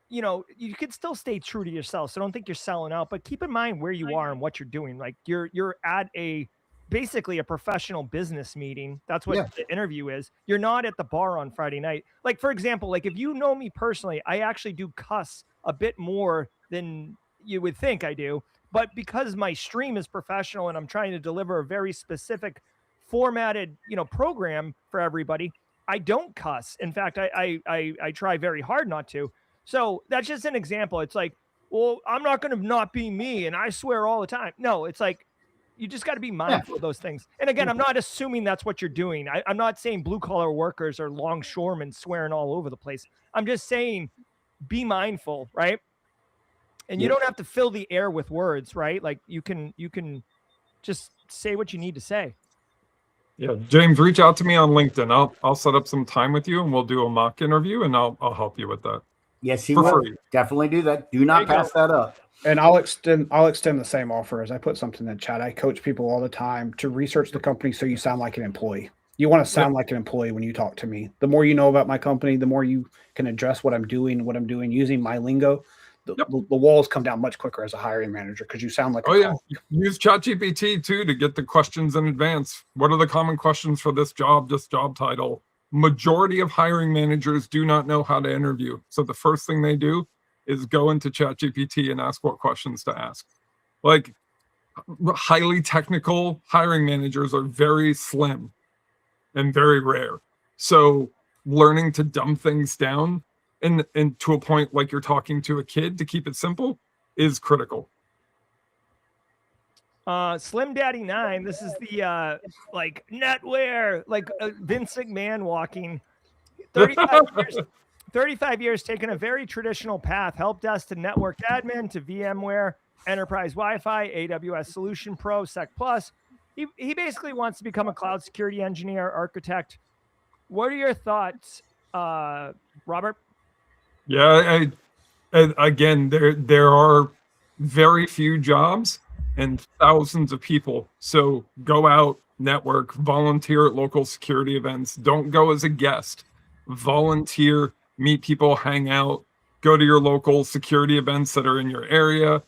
you could still stay true to yourself. So don't think you're selling out, but keep in mind where you are and what you're doing. Like you're at basically a professional business meeting. That's what the interview is. You're not at the bar on Friday night. Like, for example, like if you know me personally, I actually do cuss a bit more than you would think I do. But because my stream is professional and I'm trying to deliver a very specific formatted, program for everybody, I don't cuss. In fact, I try very hard not to. So that's just an example. It's like, well, I'm not going to not be me and I swear all the time. No, it's like, you just got to be mindful of those things. And again, I'm not assuming that's what you're doing. I'm not saying blue collar workers are longshoremen swearing all over the place. I'm just saying be mindful, right? And you don't have to fill the air with words, right? Like you can just say what you need to say. Yeah, James, reach out to me on LinkedIn. I'll set up some time with you and we'll do a mock interview and I'll help you with that. Yes, he will. Definitely do that. Do not pass that up. And I'll extend the same offer as I put something in the chat. I coach people all the time to research the company so you sound like an employee. You want to sound like an employee when you talk to me. The more you know about my company, the more you can address what I'm doing using my lingo. The walls come down much quicker as a hiring manager because you sound like use ChatGPT too to get the questions in advance. What are the common questions for this job title? Majority of hiring managers do not know how to interview. So the first thing they do is go into ChatGPT and ask what questions to ask. Like highly technical hiring managers are very slim and very rare. So learning to dumb things down and to a point like you're talking to a kid to keep it simple is critical. Slim Daddy 9, this is the like netware, like Vince McMahon walking. 35 years taking a very traditional path, help desk to network admin to VMware, enterprise Wi-Fi, AWS Solution Pro, Sec Plus. He basically wants to become a cloud security engineer, architect. What are your thoughts, Robert? Yeah, again, there are very few jobs and thousands of people. So go out, network, volunteer at local security events. Don't go as a guest. Volunteer, meet people, hang out, go to your local security events that are in your area.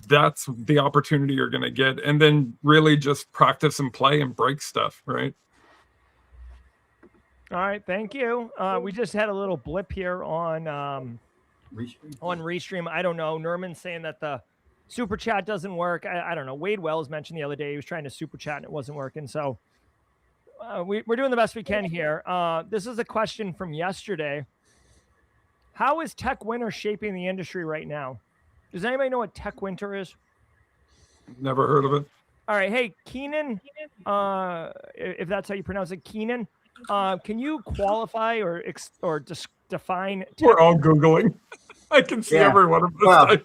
That's the opportunity you're going to get. And then really just practice and play and break stuff, right? All right, thank you. We just had a little blip here on Restream. I don't know. Norman's saying that the super chat doesn't work. I don't know. Wade Wells mentioned the other day he was trying to super chat and it wasn't working. So we're doing the best we can here. This is a question from yesterday. How is tech winter shaping the industry right now? Does anybody know what tech winter is? Never heard of it. All right. Hey, Keenan, if that's how you pronounce it, Keenan, can you qualify or define? We're all Googling. I can see every one of us. Well,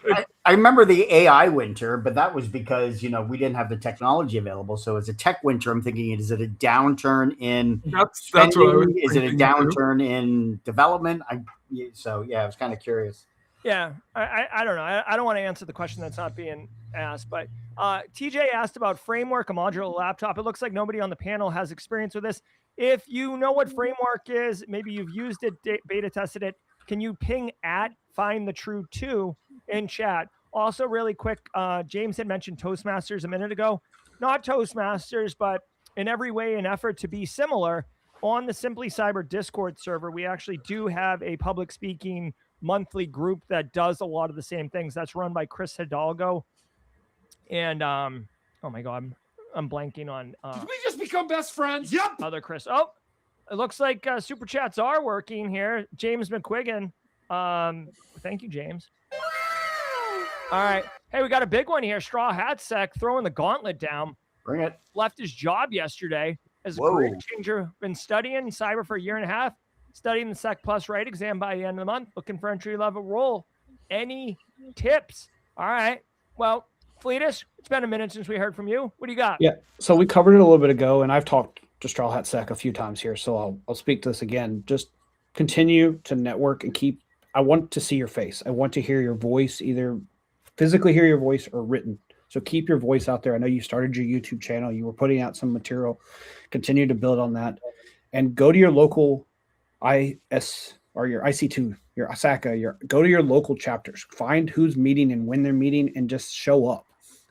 I remember the AI winter, but that was because, we didn't have the technology available. So as a tech winter, I'm thinking, is it a downturn in that's what I was Is it a downturn in development? I was kind of curious. Yeah, I don't know. I don't want to answer the question that's not being asked, but TJ asked about Framework, a modular laptop. It looks like nobody on the panel has experience with this. If you know what Framework is, maybe you've used it, beta tested it, can you ping at @FindTheTrue2 in chat? Also, really quick, James had mentioned Toastmasters a minute ago. Not Toastmasters, but in every way an effort to be similar. On the Simply Cyber Discord server, we actually do have a public speaking monthly group that does a lot of the same things. That's run by Chris Hidalgo. And, oh my God, I'm blanking on. Did we just become best friends? Yep. Other Chris. Oh, it looks like super chats are working here. James McQuiggan. Thank you, James. All right. Hey, we got a big one here. Straw Hat Sec throwing the gauntlet down. Bring it. Left his job yesterday as a career changer. Been studying cyber for a year and a half. Studying the Sec Plus Right exam by the end of the month. Looking for entry level role. Any tips? All right. Well, Fleetus, it's been a minute since we heard from you. What do you got? Yeah. So we covered it a little bit ago, and I've talked to Straw Hat Sec a few times here, so I'll speak to this again. Just continue to network and keep. I want to see your face. I want to hear your voice, either physically hear your voice or written. So keep your voice out there. I know you started your YouTube channel. You were putting out some material. Continue to build on that, and go to your local IS or your IC2, your ASACA. Go to your local chapters. Find who's meeting and when they're meeting, and just show up.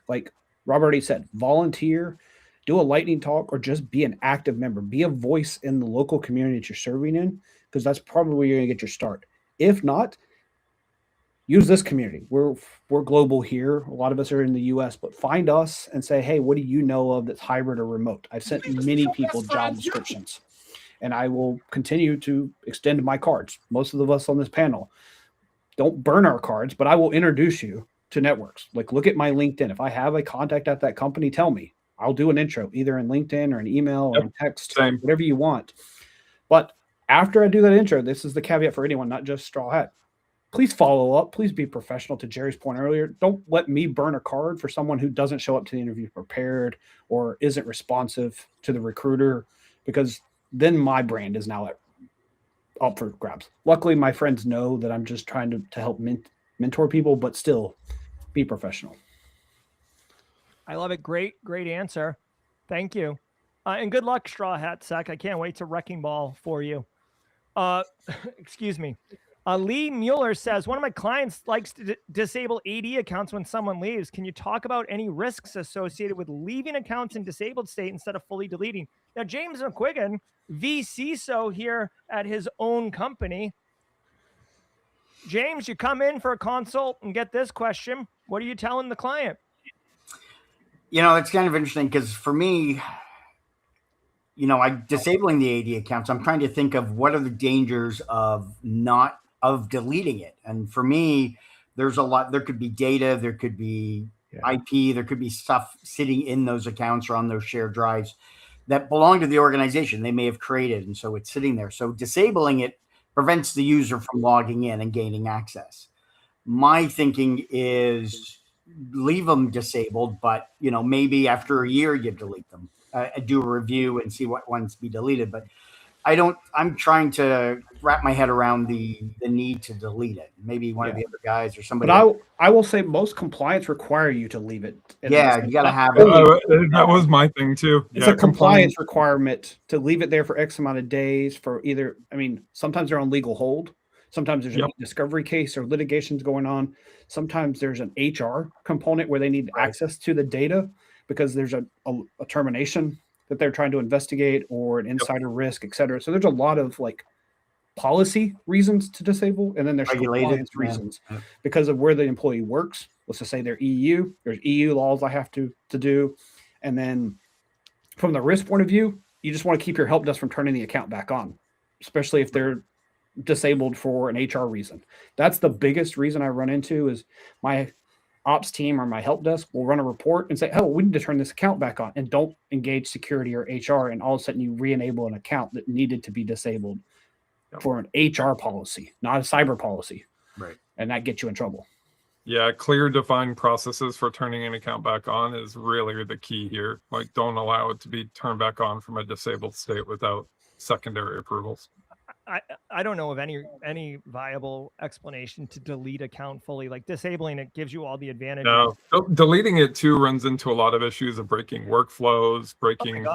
Like Robert already said, volunteer, do a lightning talk, or just be an active member. Be a voice in the local community that you're serving in, because that's probably where you're going to get your start. If not, use this community. We're global here. A lot of us are in the US, but find us and say, hey, what do you know of that's hybrid or remote? I've sent many people job descriptions, and I will continue to extend my cards. Most of us on this panel don't burn our cards, but I will introduce you to networks. Like, look at my LinkedIn. If I have a contact at that company, tell me. I'll do an intro, either in LinkedIn or an email or in text, whatever you want. But after I do that intro, this is the caveat for anyone, not just Straw Hat. Please follow up. Please be professional. To Jerry's point earlier, don't let me burn a card for someone who doesn't show up to the interview prepared or isn't responsive to the recruiter, because then my brand is now up for grabs. Luckily, my friends know that I'm just trying to help mentor people, but still be professional. I love it. Great answer. Thank you. And good luck, Straw Hat Sec. I can't wait to wrecking ball for you. Excuse me. Lee Mueller says, one of my clients likes to disable AD accounts when someone leaves. Can you talk about any risks associated with leaving accounts in disabled state instead of fully deleting? Now, James McQuiggan, VCISO here at his own company. James, you come in for a consult and get this question. What are you telling the client? You know, it's kind of interesting because for me, you know, disabling the AD accounts, I'm trying to think of what are the dangers of deleting it. And for me, there's a lot. There could be data, there could be IP, there could be stuff sitting in those accounts or on those shared drives that belong to the organization they may have created. And so it's sitting there. So disabling it prevents the user from logging in and gaining access. My thinking is leave them disabled, but, you know, maybe after a year you delete them, do a review and see what ones be deleted. But I'm trying to wrap my head around the need to delete it. Maybe one of the other guys or somebody. But I will say most compliance require you to leave it. Yeah, you got to have it. That was my thing too. It's a compliance requirement to leave it there for X amount of days for either, I mean, sometimes they're on legal hold. Sometimes there's a discovery case or litigations going on. Sometimes there's an HR component where they need access to the data because there's a termination that they're trying to investigate or an insider risk, et cetera. So there's a lot of like policy reasons to disable, and then there's compliance reasons because of where the employee works. Let's just say they're EU. There's EU laws I have to do. And then from the risk point of view, you just want to keep your help desk from turning the account back on, especially if they're disabled for an HR reason. That's the biggest reason I run into is my ops team or my help desk will run a report and say, oh, we need to turn this account back on, and don't engage security or HR. And all of a sudden you re-enable an account that needed to be disabled for an HR policy, not a cyber policy. Right. And that gets you in trouble. Yeah, clear defined processes for turning an account back on is really the key here. Like, don't allow it to be turned back on from a disabled state without secondary approvals. I don't know of any viable explanation to delete account fully. Like disabling it gives you all the advantages. No, deleting it too runs into a lot of issues of breaking workflows, breaking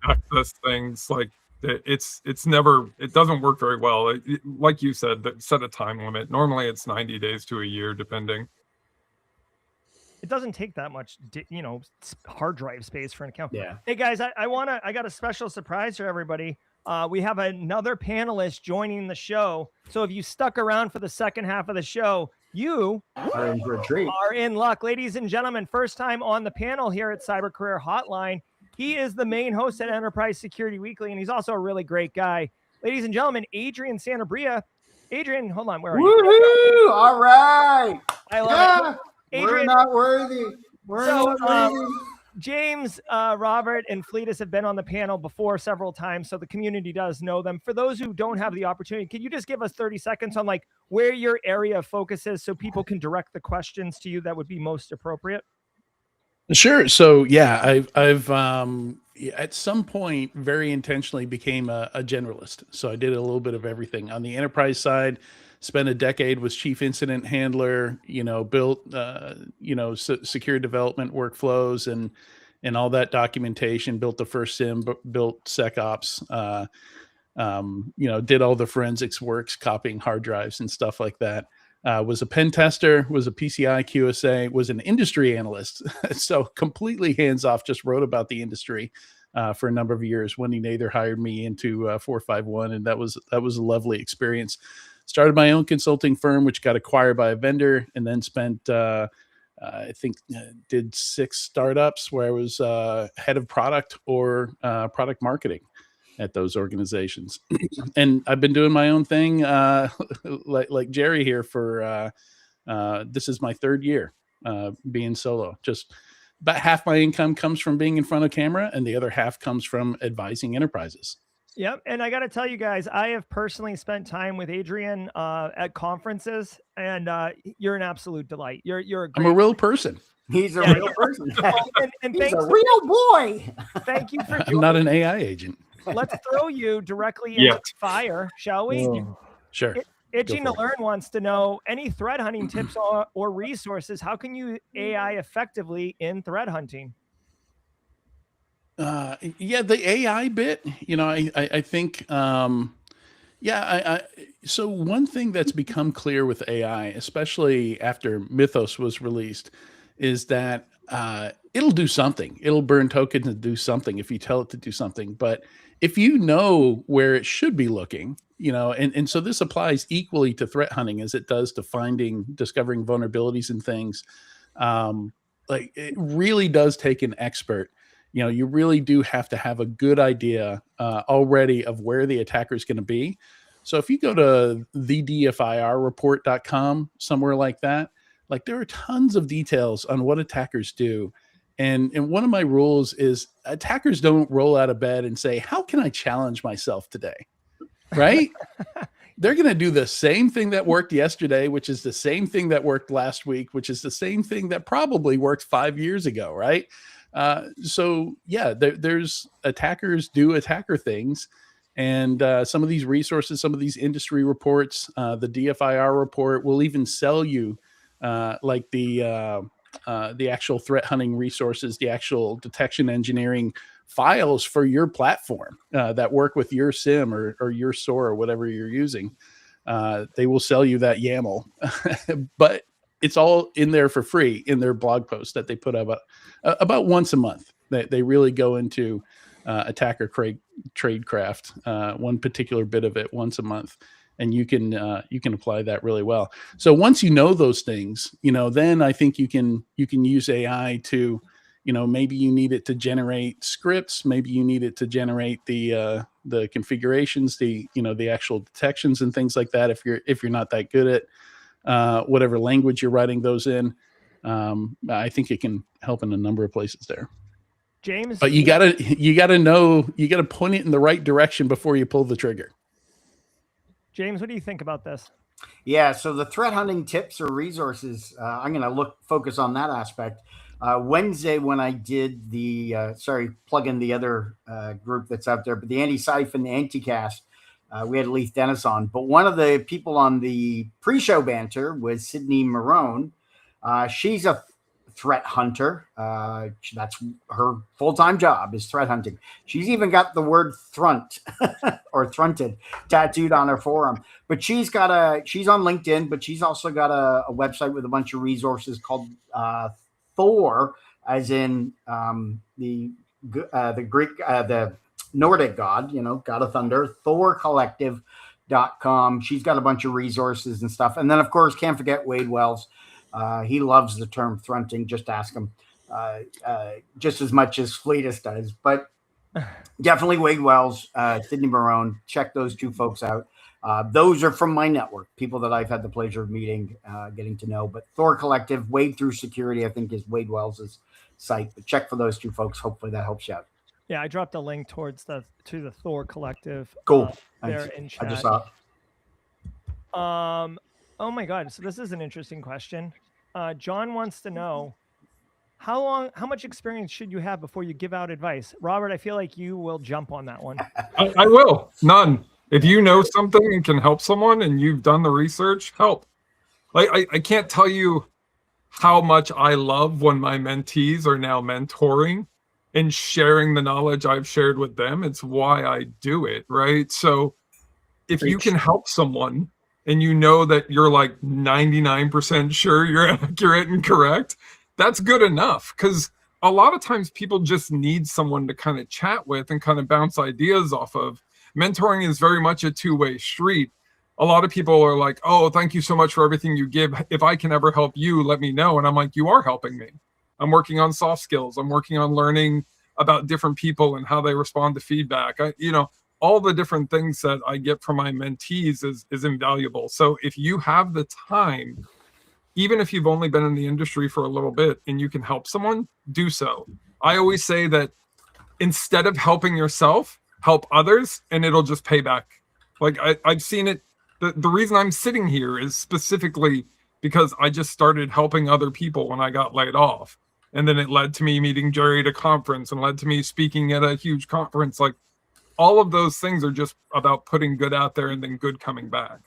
access things. Like it doesn't work very well. Like you said, set a time limit. Normally it's 90 days to a year, depending. It doesn't take that much, hard drive space for an account. Yeah. Hey guys, I got a special surprise for everybody. We have another panelist joining the show. So if you stuck around for the second half of the show, you are in for a treat. Are in luck. Ladies and gentlemen, first time on the panel here at Cyber Career Hotline. He is the main host at Enterprise Security Weekly, and he's also a really great guy. Ladies and gentlemen, Adrian Santabria. Adrian, hold on. Where are you? Woohoo! All right. I love it. Adrian, we're not worthy. We're not worthy. James, Robert, and Fleetus have been on the panel before several times, so the community does know them. For those who don't have the opportunity, can you just give us 30 seconds on like where your area of focus is so people can direct the questions to you that would be most appropriate? Sure. So yeah, I've at some point very intentionally became a generalist. So I did a little bit of everything on the enterprise side. Spent a decade was chief incident handler. Built secure development workflows and all that documentation. Built the first SIM. Built SecOps. Did all the forensics works, copying hard drives and stuff like that. Was a pen tester, was a PCI QSA, was an industry analyst. So completely hands off, just wrote about the industry for a number of years. Wendy Nather hired me into 451, and that was a lovely experience. Started my own consulting firm, which got acquired by a vendor, and then spent did 6 startups where I was head of product or product marketing at those organizations. And I've been doing my own thing, like Jerry here for this is my 3rd year being solo. Just about half my income comes from being in front of camera, and the other half comes from advising enterprises. Yep. And I got to tell you guys, I have personally spent time with Adrian at conferences, and you're an absolute delight. You're a great. I'm a real person. He's a real person. and He's a real boy. Thank you for I'm not an AI agent. Let's throw you directly into the fire, shall we? Sure. Itching to Learn wants to know any threat hunting tips or resources. How can you AI effectively in threat hunting? The AI bit, I think, so one thing that's become clear with AI, especially after Mythos was released, is that it'll do something. It'll burn tokens and do something if you tell it to do something. But if you know where it should be looking, and so this applies equally to threat hunting as it does to discovering vulnerabilities and things. It really does take an expert. You really do have to have a good idea already of where the attacker is going to be. So if you go to thedfirreport.com, somewhere like that, there are tons of details on what attackers do. And one of my rules is attackers don't roll out of bed and say, how can I challenge myself today? Right? They're going to do the same thing that worked yesterday, which is the same thing that worked last week, which is the same thing that probably worked 5 years ago. Right? There's attackers do attacker things. And some of these resources, some of these industry reports, the DFIR report will even sell you the actual threat hunting resources, the actual detection engineering files for your platform that work with your SIM or your SOAR or whatever you're using. They will sell you that YAML, but it's all in there for free in their blog post that they put up about once a month. They really go into attacker tradecraft, one particular bit of it once a month. And you can apply that really well. So once you know those things, then I think you can use AI to, maybe you need it to generate scripts, maybe you need it to generate the configurations, the actual detections and things like that. If you're not that good at whatever language you're writing those in, I think it can help in a number of places there. James, but you gotta point it in the right direction before you pull the trigger. James, what do you think about this? Yeah, so the threat hunting tips or resources, I'm going to focus on that aspect. Wednesday, when I did plug in the other group that's out there, but the anti-siphon, the anti-cast, we had Leith Dennis on. But one of the people on the pre-show banter was Sydney Marone. She's a threat hunter. That's her full-time job, is threat hunting. She's even got the word thrunt or thrunted tattooed on her forearm. But she's on LinkedIn, but she's also got a website with a bunch of resources called Thor, as in the Greek, the Nordic god, god of thunder, thorcollective.com. She's got a bunch of resources and stuff. And then, of course, can't forget Wade Wells. He loves the term thrunting. Just ask him, just as much as Fleetus does. But definitely Wade Wells, Sydney Marone. Check those two folks out. Those are from my network, people that I've had the pleasure of meeting, getting to know. But Thor Collective, Wade Through Security, I think, is Wade Wells' site. But check for those two folks. Hopefully that helps you out. Yeah, I dropped a link to the Thor Collective. Cool. There in chat. I just saw it. Oh my God. So this is an interesting question. John wants to know, how much experience should you have before you give out advice? Robert, I feel like you will jump on that one. I will. None. If you know something and can help someone and you've done the research, help. Like I can't tell you how much I love when my mentees are now mentoring and sharing the knowledge I've shared with them. It's why I do it, right? So if you can help someone and you know that you're like 99% sure you're accurate and correct, that's good enough. Because a lot of times people just need someone to kind of chat with and kind of bounce ideas off of. Mentoring is very much a two-way street. A lot of people are like, oh, thank you so much for everything you give. If I can ever help you, let me know. And I'm like, you are helping me. I'm working on soft skills. I'm working on learning about different people and how they respond to feedback. All the different things that I get from my mentees is invaluable. So if you have the time, even if you've only been in the industry for a little bit and you can help someone, do so. I always say that instead of helping yourself, help others, and it'll just pay back. Like I've seen it. The reason I'm sitting here is specifically because I just started helping other people when I got laid off. And then it led to me meeting Jerry at a conference and led to me speaking at a huge conference. Like all of those things are just about putting good out there and then good coming back.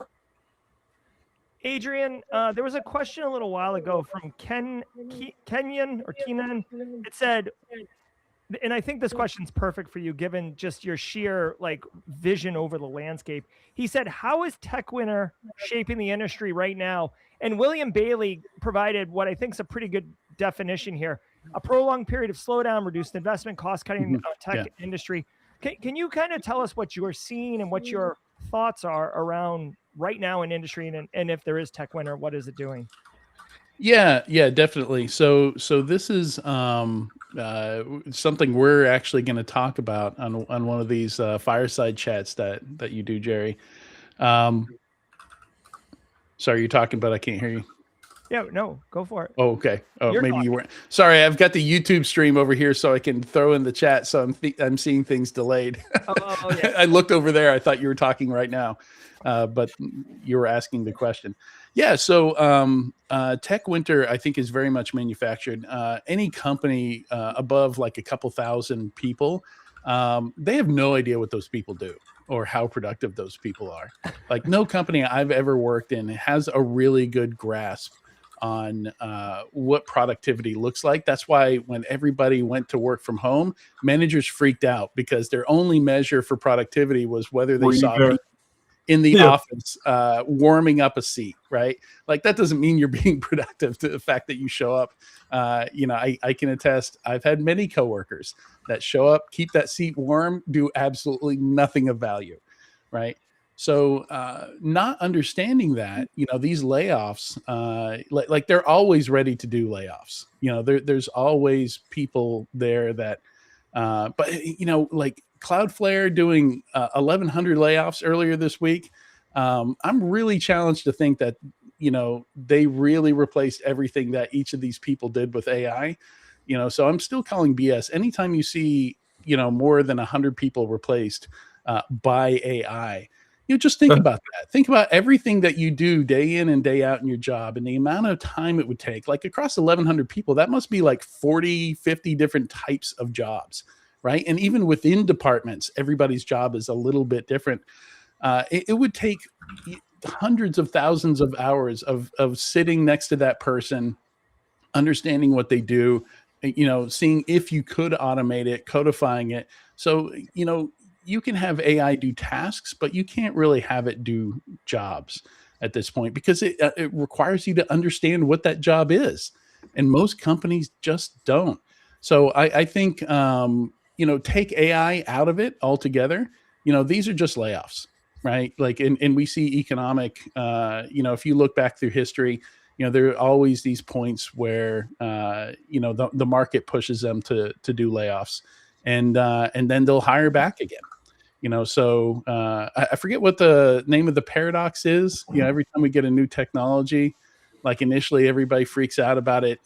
Adrian, there was a question a little while ago from Kenan. It said, and I think this question's perfect for you, given just your sheer vision over the landscape. He said, how is TechWinter shaping the industry right now? And William Bailey provided what I think is a pretty good definition here: a prolonged period of slowdown, reduced investment, cost cutting tech industry. Can you kind of tell us what you're seeing and what your thoughts are around right now in industry, and if there is TechWinter, what is it doing? Yeah, definitely. So this is something we're actually going to talk about on one of these fireside chats that you do, Jerry. Sorry, you're talking, but I can't hear you. Yeah, no, go for it. Oh, okay. Oh, You're maybe talking. you weren't. Sorry, I've got the YouTube stream over here, so I can throw in the chat. So I'm seeing things delayed. Oh yeah. I looked over there. I thought you were talking right now, but you were asking the question. Yeah. So TechWinter, I think, is very much manufactured. Any company above like a couple thousand people, they have no idea what those people do or how productive those people are. Like no company I've ever worked in has a really good grasp on what productivity looks like. That's why when everybody went to work from home, managers freaked out because their only measure for productivity was whether they saw people in the office warming up a seat, right? Like that doesn't mean you're being productive to the fact that you show up. I can attest, I've had many coworkers that show up, keep that seat warm, do absolutely nothing of value, right? So not understanding that, these layoffs, like they're always ready to do layoffs. There's always people there that, but like Cloudflare doing 1,100 layoffs earlier this week. I'm really challenged to think that, they really replaced everything that each of these people did with AI. So I'm still calling BS. Anytime you see, more than 100 people replaced by AI, just think about that. Think about everything that you do day in and day out in your job and the amount of time it would take. Like across 1,100 people, that must be like 40, 50 different types of jobs, right? And even within departments, everybody's job is a little bit different. It would take hundreds of thousands of hours of sitting next to that person, understanding what they do, seeing if you could automate it, codifying it. So, you can have AI do tasks, but you can't really have it do jobs at this point because it requires you to understand what that job is. And most companies just don't. So I think, take AI out of it altogether. These are just layoffs, right? Like, and we see economic, if you look back through history, there are always these points where, the market pushes them to do layoffs and then they'll hire back again. So I forget what the name of the paradox is. Every time we get a new technology, like initially everybody freaks out about it,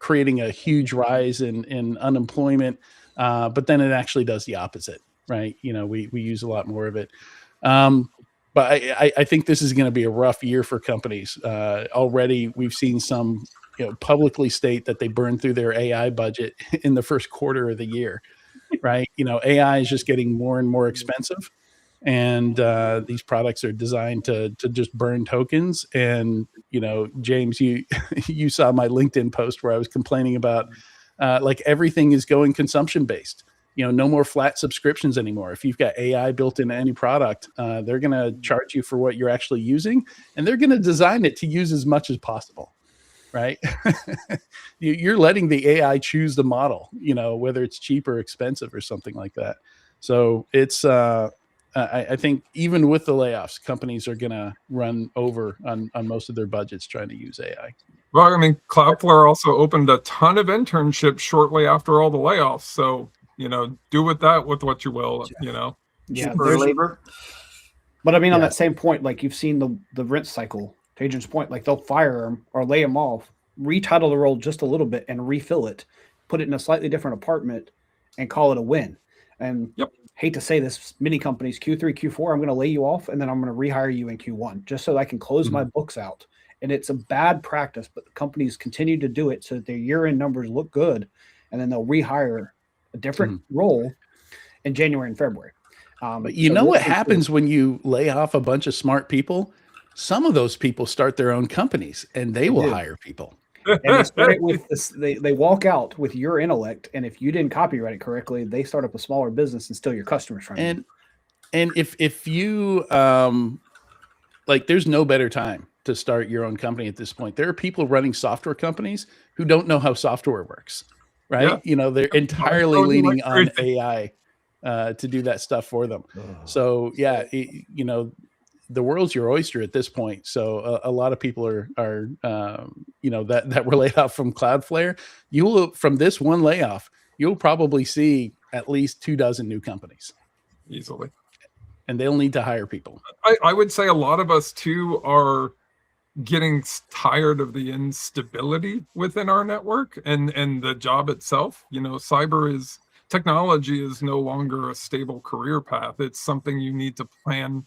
creating a huge rise in unemployment, but then it actually does the opposite, right? We use a lot more of it. but I think this is going to be a rough year for companies. Already, we've seen some publicly state that they burned through their AI budget in the first quarter of the year, right? AI is just getting more and more expensive, and these products are designed to just burn tokens. And James, you saw my LinkedIn post where I was complaining about like everything is going consumption based. No more flat subscriptions anymore. If you've got AI built into any product, they're going to charge you for what you're actually using, and they're going to design it to use as much as possible, right? You're letting the AI choose the model, whether it's cheap or expensive or something like that. So it's, I think even with the layoffs, companies are going to run over on most of their budgets trying to use AI. Well, I mean, Cloudflare also opened a ton of internships shortly after all the layoffs. So, do with that with what you will, Yeah, for labor. But I mean, on that same point, like you've seen the rinse cycle, to Adrian's point, like they'll fire them or lay them off, retitle the role just a little bit and refill it, put it in a slightly different apartment and call it a win. And hate to say this, many companies, Q3, Q4, I'm going to lay you off and then I'm going to rehire you in Q1 just so I can close my books out. And it's a bad practice, but companies continue to do it so that their year-end numbers look good, and then they'll rehire a different role in January and February. But what happens when you lay off a bunch of smart people? Some of those people start their own companies, and they will hire people. And they start it with this, they walk out with your intellect, and if you didn't copyright it correctly, they start up a smaller business and steal your customers from you. And if you like, there's no better time to start your own company at this point. There are people running software companies who don't know how software works, right? They're entirely leaning on AI to do that stuff for them. So the world's your oyster at this point. So a lot of people are that were laid off from Cloudflare. You will, from this one layoff, you'll probably see at least 24 new companies easily, and they'll need to hire people. I would say a lot of us too are getting tired of the instability within our network and the job itself. Technology is no longer a stable career path. It's something you need to plan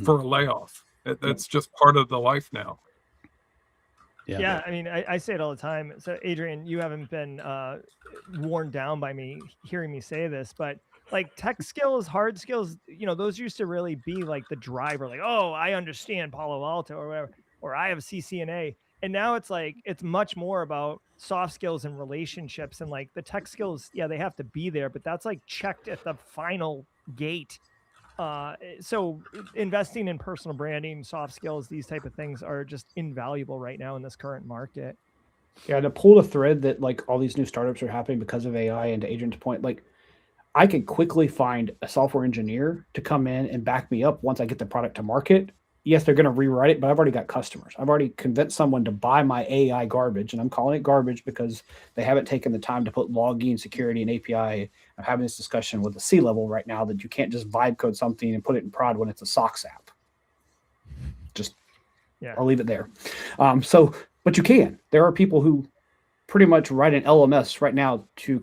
for a layoff. That's just part of the life now. Yeah, I mean, I say it all the time. So, Adrian, you haven't been worn down by me hearing me say this, but like tech skills, hard skills, those used to really be like the driver. Like, oh, I understand Palo Alto or whatever, or I have CCNA. And now it's like, it's much more about soft skills and relationships, and like the tech skills. Yeah, they have to be there, but that's like checked at the final gate. So investing in personal branding, soft skills, these type of things are just invaluable right now in this current market. Yeah, to pull the thread that like all these new startups are happening because of AI, and to Adrian's point, like I could quickly find a software engineer to come in and back me up once I get the product to market. Yes, they're going to rewrite it, but I've already got customers. I've already convinced someone to buy my AI garbage, and I'm calling it garbage because they haven't taken the time to put logging, security, and API. I'm having this discussion with the C-level right now that you can't just vibe code something and put it in prod when it's a SOX app. I'll leave it there. But you can. There are people who pretty much write an LMS right now to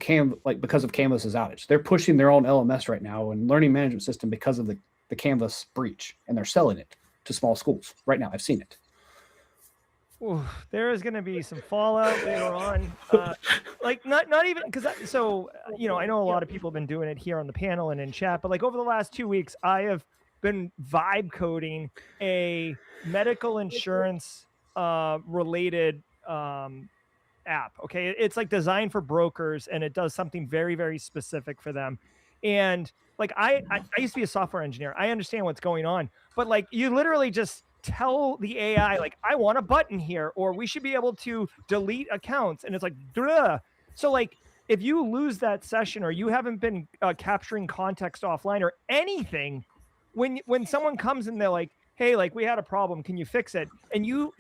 because of Canvas's outage. They're pushing their own LMS right now and learning management system because of the Canvas breach, and they're selling it to small schools right now. I've seen it. Ooh, there is going to be some fallout later on. Like not even because I know a lot of people have been doing it here on the panel and in chat, but like over the last 2 weeks, I have been vibe coding a medical insurance related app. Okay, it's like designed for brokers, and it does something very, very specific for them. And like I used to be a software engineer. I understand what's going on, but like you literally just tell the AI, like, I want a button here, or we should be able to delete accounts. And it's like, duh. So like, if you lose that session, or you haven't been capturing context offline or anything, when someone comes and they're like, hey, like we had a problem, can you fix it? And you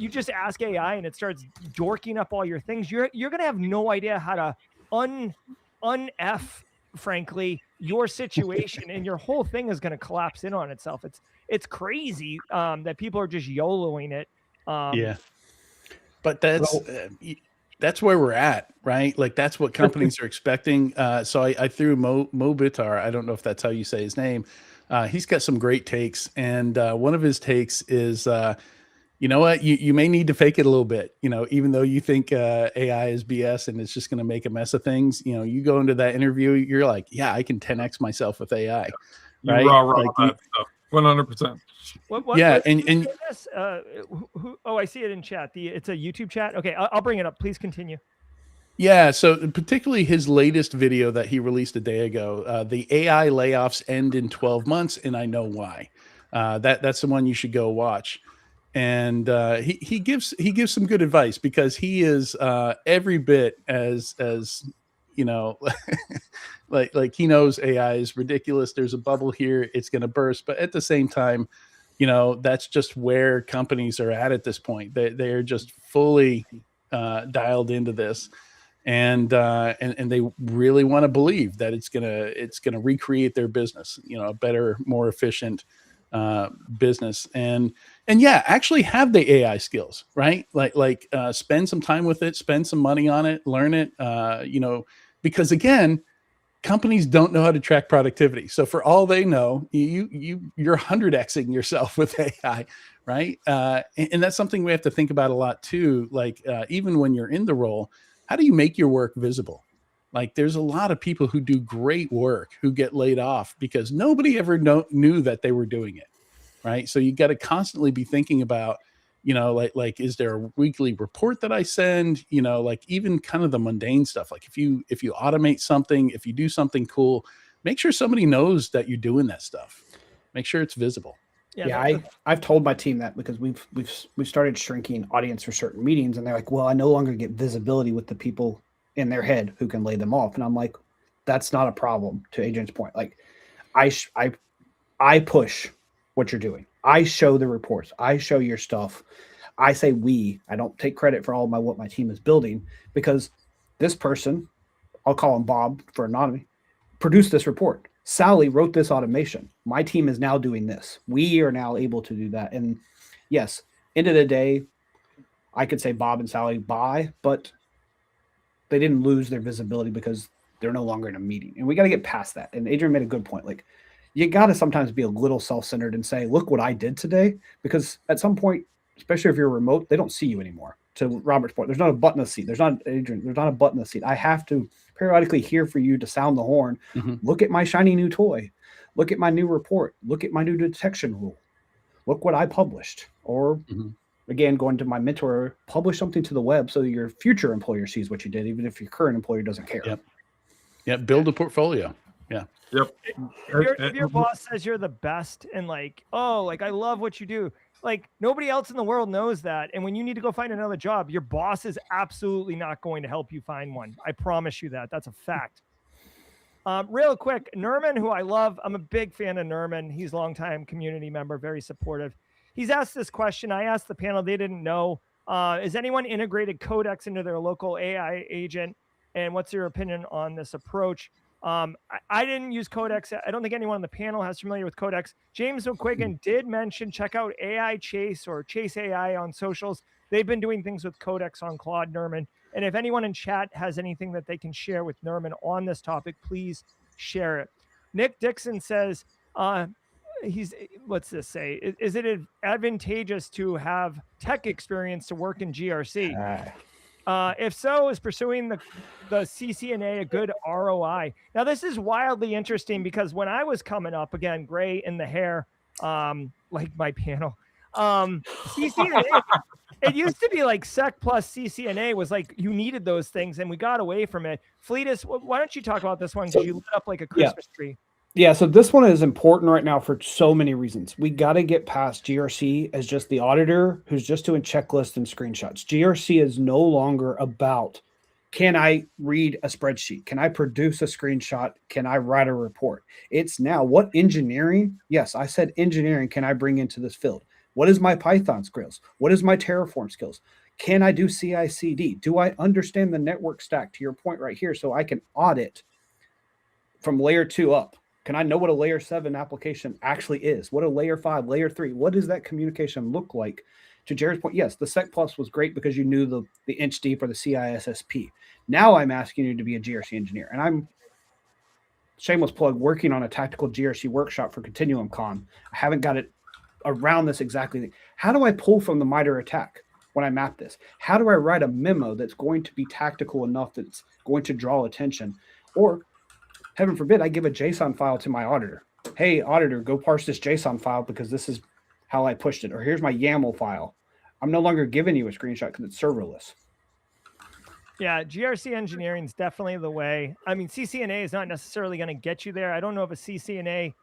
just ask AI and it starts dorking up all your things. You're going to have no idea how to un-F, frankly, your situation, and your whole thing is going to collapse in on itself. It's crazy that people are just YOLOing it. But that's where we're at, right? Like that's what companies are expecting. So I threw Mo Bitar, I don't know if that's how you say his name, He's got some great takes, and one of his takes is, you know what, you may need to fake it a little bit. Even though you think AI is BS and it's just going to make a mess of things, you go into that interview, you're like, yeah, I can 10x myself with AI. You right? raw Like that stuff. 100%. Yeah, and this? Oh, I see it in chat. It's a YouTube chat. Okay, I'll bring it up. Please continue. Yeah, so particularly his latest video that he released a day ago, the AI layoffs end in 12 months, and I know why. That's the one you should go watch. And he gives some good advice, because he is every bit as like he knows AI is ridiculous. There's a bubble here, it's going to burst, but at the same time, that's just where companies are at this point. They're just fully dialed into this. And they really want to believe that it's gonna recreate their business, a better, more efficient business, and yeah, actually have the AI skills, right? Like spend some time with it, spend some money on it, learn it, because again, companies don't know how to track productivity. So for all they know, you're 100xing yourself with AI, right? And that's something we have to think about a lot too. Like even when you're in the role, how do you make your work visible? Like there's a lot of people who do great work who get laid off because nobody ever knew that they were doing it, right? So you got to constantly be thinking about, like is there a weekly report that I send? Like even kind of the mundane stuff. Like if you automate something, if you do something cool, make sure somebody knows that you're doing that stuff. Make sure it's visible. Yeah, I've told my team that, because we've started shrinking audience for certain meetings, and they're like, well, I no longer get visibility with the people in their head who can lay them off. And I'm like, that's not a problem, to Adrian's point. Like I push what you're doing. I show the reports. I show your stuff. I say I don't take credit for all what my team is building, because this person, I'll call him Bob for anonymity, produced this report. Sally wrote this automation. My team is now doing this. We are now able to do that. And yes, end of the day, I could say Bob and Sally bye, but they didn't lose their visibility because they're no longer in a meeting. And we got to get past that. And Adrian made a good point. Like, you got to sometimes be a little self-centered and say, look what I did today. Because at some point, especially if you're remote, they don't see you anymore. To Robert's point, there's not a button in the seat. There's not a button in the seat. I have to periodically hear for you to sound the horn. Mm-hmm. Look at my shiny new toy. Look at my new report. Look at my new detection rule. Look what I published. Or again, going to my mentor, publish something to the web so your future employer sees what you did, even if your current employer doesn't care. Yep. Build a portfolio. Yeah. Yep. If your boss says you're the best and like, oh, like I love what you do, like nobody else in the world knows that. And when you need to go find another job, your boss is absolutely not going to help you find one. I promise you that. That's a fact. Real quick, Nerman, who I love, I'm a big fan of Nerman. He's a longtime community member, very supportive. He's asked this question. I asked the panel, they didn't know. Is anyone integrated Codex into their local AI agent? And what's your opinion on this approach? I didn't use Codex. I don't think anyone on the panel has familiar with Codex. James McQuiggan did mention, check out AI Chase or Chase AI on socials. They've been doing things with Codex on Claude Nerman. And if anyone in chat has anything that they can share with Nerman on this topic, please share it. Nick Dixon says, what's this say? Is it advantageous to have tech experience to work in GRC? If so, is pursuing the CCNA a good ROI? Now, this is wildly interesting because when I was coming up, again, gray in the hair, like my panel, CCNA, it used to be like SEC plus CCNA was like you needed those things, and we got away from it. Fleetus, why don't you talk about this one? Because you lit up like a Christmas tree. Yeah, so this one is important right now for so many reasons. We got to get past GRC as just the auditor who's just doing checklists and screenshots. GRC is no longer about, can I read a spreadsheet? Can I produce a screenshot? Can I write a report? It's now, what engineering? Yes, I said engineering can I bring into this field? What is my Python skills? What is my Terraform skills? Can I do CI/CD? Do I understand the network stack, to your point right here, so I can audit from layer 2 up? Can I know what a layer 7 application actually is? What a layer 5, layer 3, what does that communication look like? To Jared's point, yes, the Sec Plus was great because you knew the inch deep or the CISSP. Now I'm asking you to be a GRC engineer, and I'm shameless plug, working on a tactical GRC workshop for Continuum Con. I haven't got it around this exactly. How do I pull from the MITRE attack when I map this? How do I write a memo that's going to be tactical enough that's going to draw attention? Or, heaven forbid, I give a JSON file to my auditor. Hey, auditor, go parse this JSON file because this is how I pushed it. Or here's my YAML file. I'm no longer giving you a screenshot because it's serverless. Yeah, GRC engineering is definitely the way. I mean, CCNA is not necessarily going to get you there. I don't know if a CCNA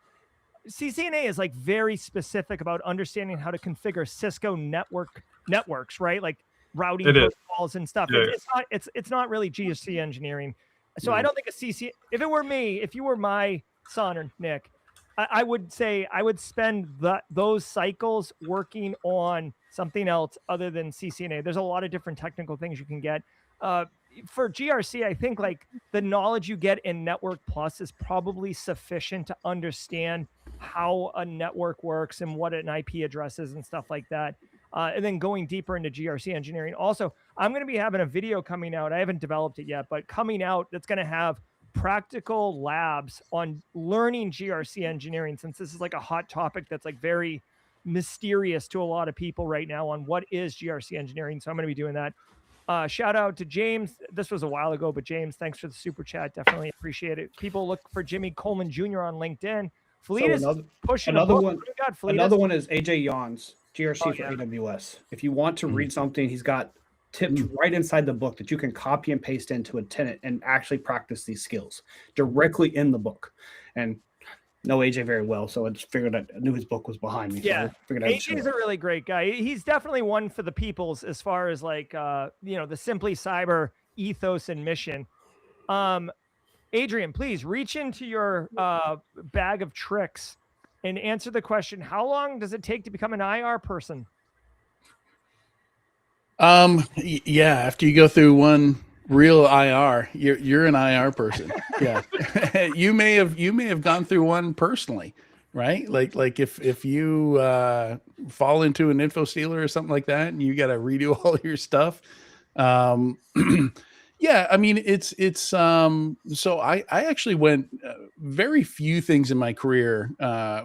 is like very specific about understanding how to configure Cisco networks, right? Like routing protocols and stuff. Yeah. It's not really GRC engineering. So I don't think if it were me, if you were my son or Nick, I would say I would spend those cycles working on something else other than CCNA. There's a lot of different technical things you can get. For GRC, I think like the knowledge you get in Network Plus is probably sufficient to understand how a network works and what an IP address is and stuff like that. And then going deeper into GRC engineering. Also, I'm going to be having a video coming out. I haven't developed it yet, but coming out that's going to have practical labs on learning GRC engineering, since this is like a hot topic that's like very mysterious to a lot of people right now on what is GRC engineering. So I'm going to be doing that. Shout out to James. This was a while ago, but James, thanks for the super chat. Definitely appreciate it. People look for Jimmy Coleman Jr. on LinkedIn. Fleet So is pushing another a book. one. What do we got, Fleet? Another one is AJ Yon's GRC Oh, for yeah. AWS. If you want to read something, he's got tips right inside the book that you can copy and paste into a tenant and actually practice these skills directly in the book. And know AJ very well, so I just figured I knew his book was behind me. Yeah, so I figured I'd AJ's a really great guy. He's definitely one for the peoples as far as like the Simply Cyber ethos and mission. Adrian, please reach into your bag of tricks and answer the question: how long does it take to become an IR person? Yeah, after you go through one real IR, you're an IR person. Yeah. you may have gone through one personally, right? Like if you fall into an info stealer or something like that and you got to redo all your stuff. Yeah, I mean it's so I actually went very few things in my career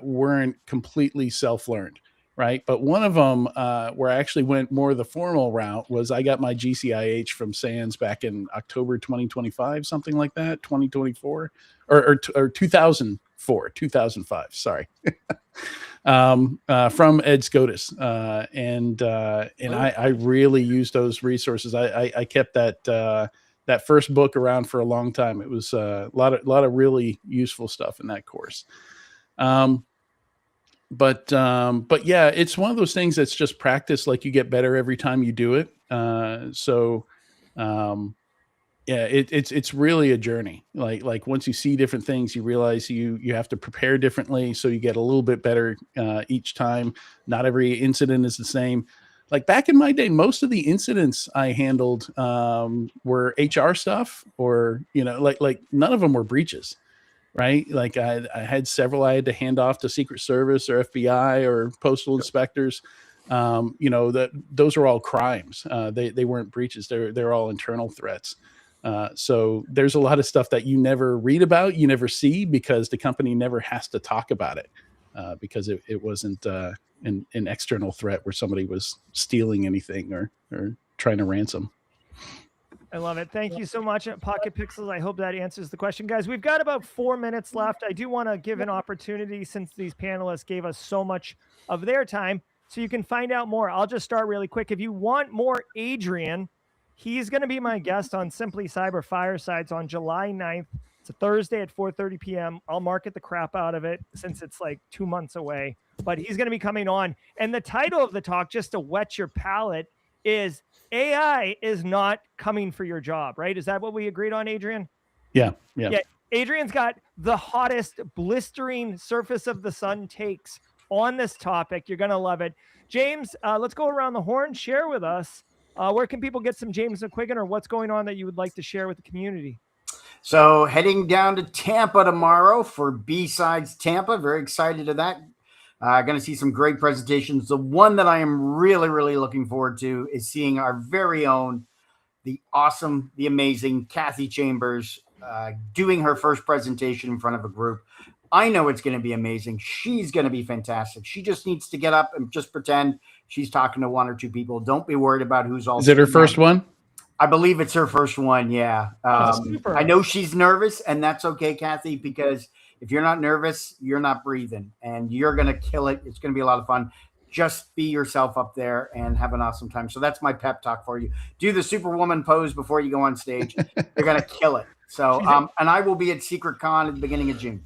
weren't completely self-learned. Right. But one of them where I actually went more the formal route was I got my GCIH from SANS back in October 2025, something like that, 2024 or 2004, 2005. Sorry. From Ed SCOTUS. And I really used those resources. I kept that first book around for a long time. It was a lot of really useful stuff in that course. But yeah, it's one of those things that's just practice. Like you get better every time you do it. Yeah, it's really a journey. Like once you see different things, you realize you have to prepare differently. So you get a little bit better each time. Not every incident is the same. Like back in my day, most of the incidents I handled were HR stuff, or like none of them were breaches. Right. Like I had several I had to hand off to Secret Service or FBI or postal inspectors. Those are all crimes. They weren't breaches. They're all internal threats. So there's a lot of stuff that you never read about, you never see, because the company never has to talk about it because it wasn't an external threat where somebody was stealing anything or trying to ransom. I love it. Thank you so much, Pocket Pixels. I hope that answers the question. Guys, we've got about 4 minutes left. I do want to give an opportunity, since these panelists gave us so much of their time, so you can find out more. I'll just start really quick. If you want more Adrian, he's going to be my guest on Simply Cyber Firesides on July 9th. It's a Thursday at 4:30 p.m. I'll market the crap out of it since it's like 2 months away. But he's going to be coming on. And the title of the talk, just to whet your palate, is AI is not coming for your job, right? Is that what we agreed on, Adrian? Yeah. Adrian's got the hottest blistering surface of the sun takes on this topic. You're going to love it. James, let's go around the horn. Share with us. Where can people get some James McQuiggan, or what's going on that you would like to share with the community? So heading down to Tampa tomorrow for B-Sides Tampa. Very excited to that. Going to see some great presentations. The one that I am really, really looking forward to is seeing our very own, the awesome, the amazing Kathy Chambers doing her first presentation in front of a group. I know it's going to be amazing. She's going to be fantastic. She just needs to get up and just pretend she's talking to 1 or 2 people. Don't be worried about who's all. Is it her first one? I believe it's her first one. Yeah. Super. I know she's nervous, and that's okay, Kathy, because if you're not nervous, you're not breathing, and you're going to kill it. It's going to be a lot of fun. Just be yourself up there and have an awesome time. So that's my pep talk for you. Do the Superwoman pose before you go on stage. You're going to kill it. So, and I will be at Secret Con at the beginning of June.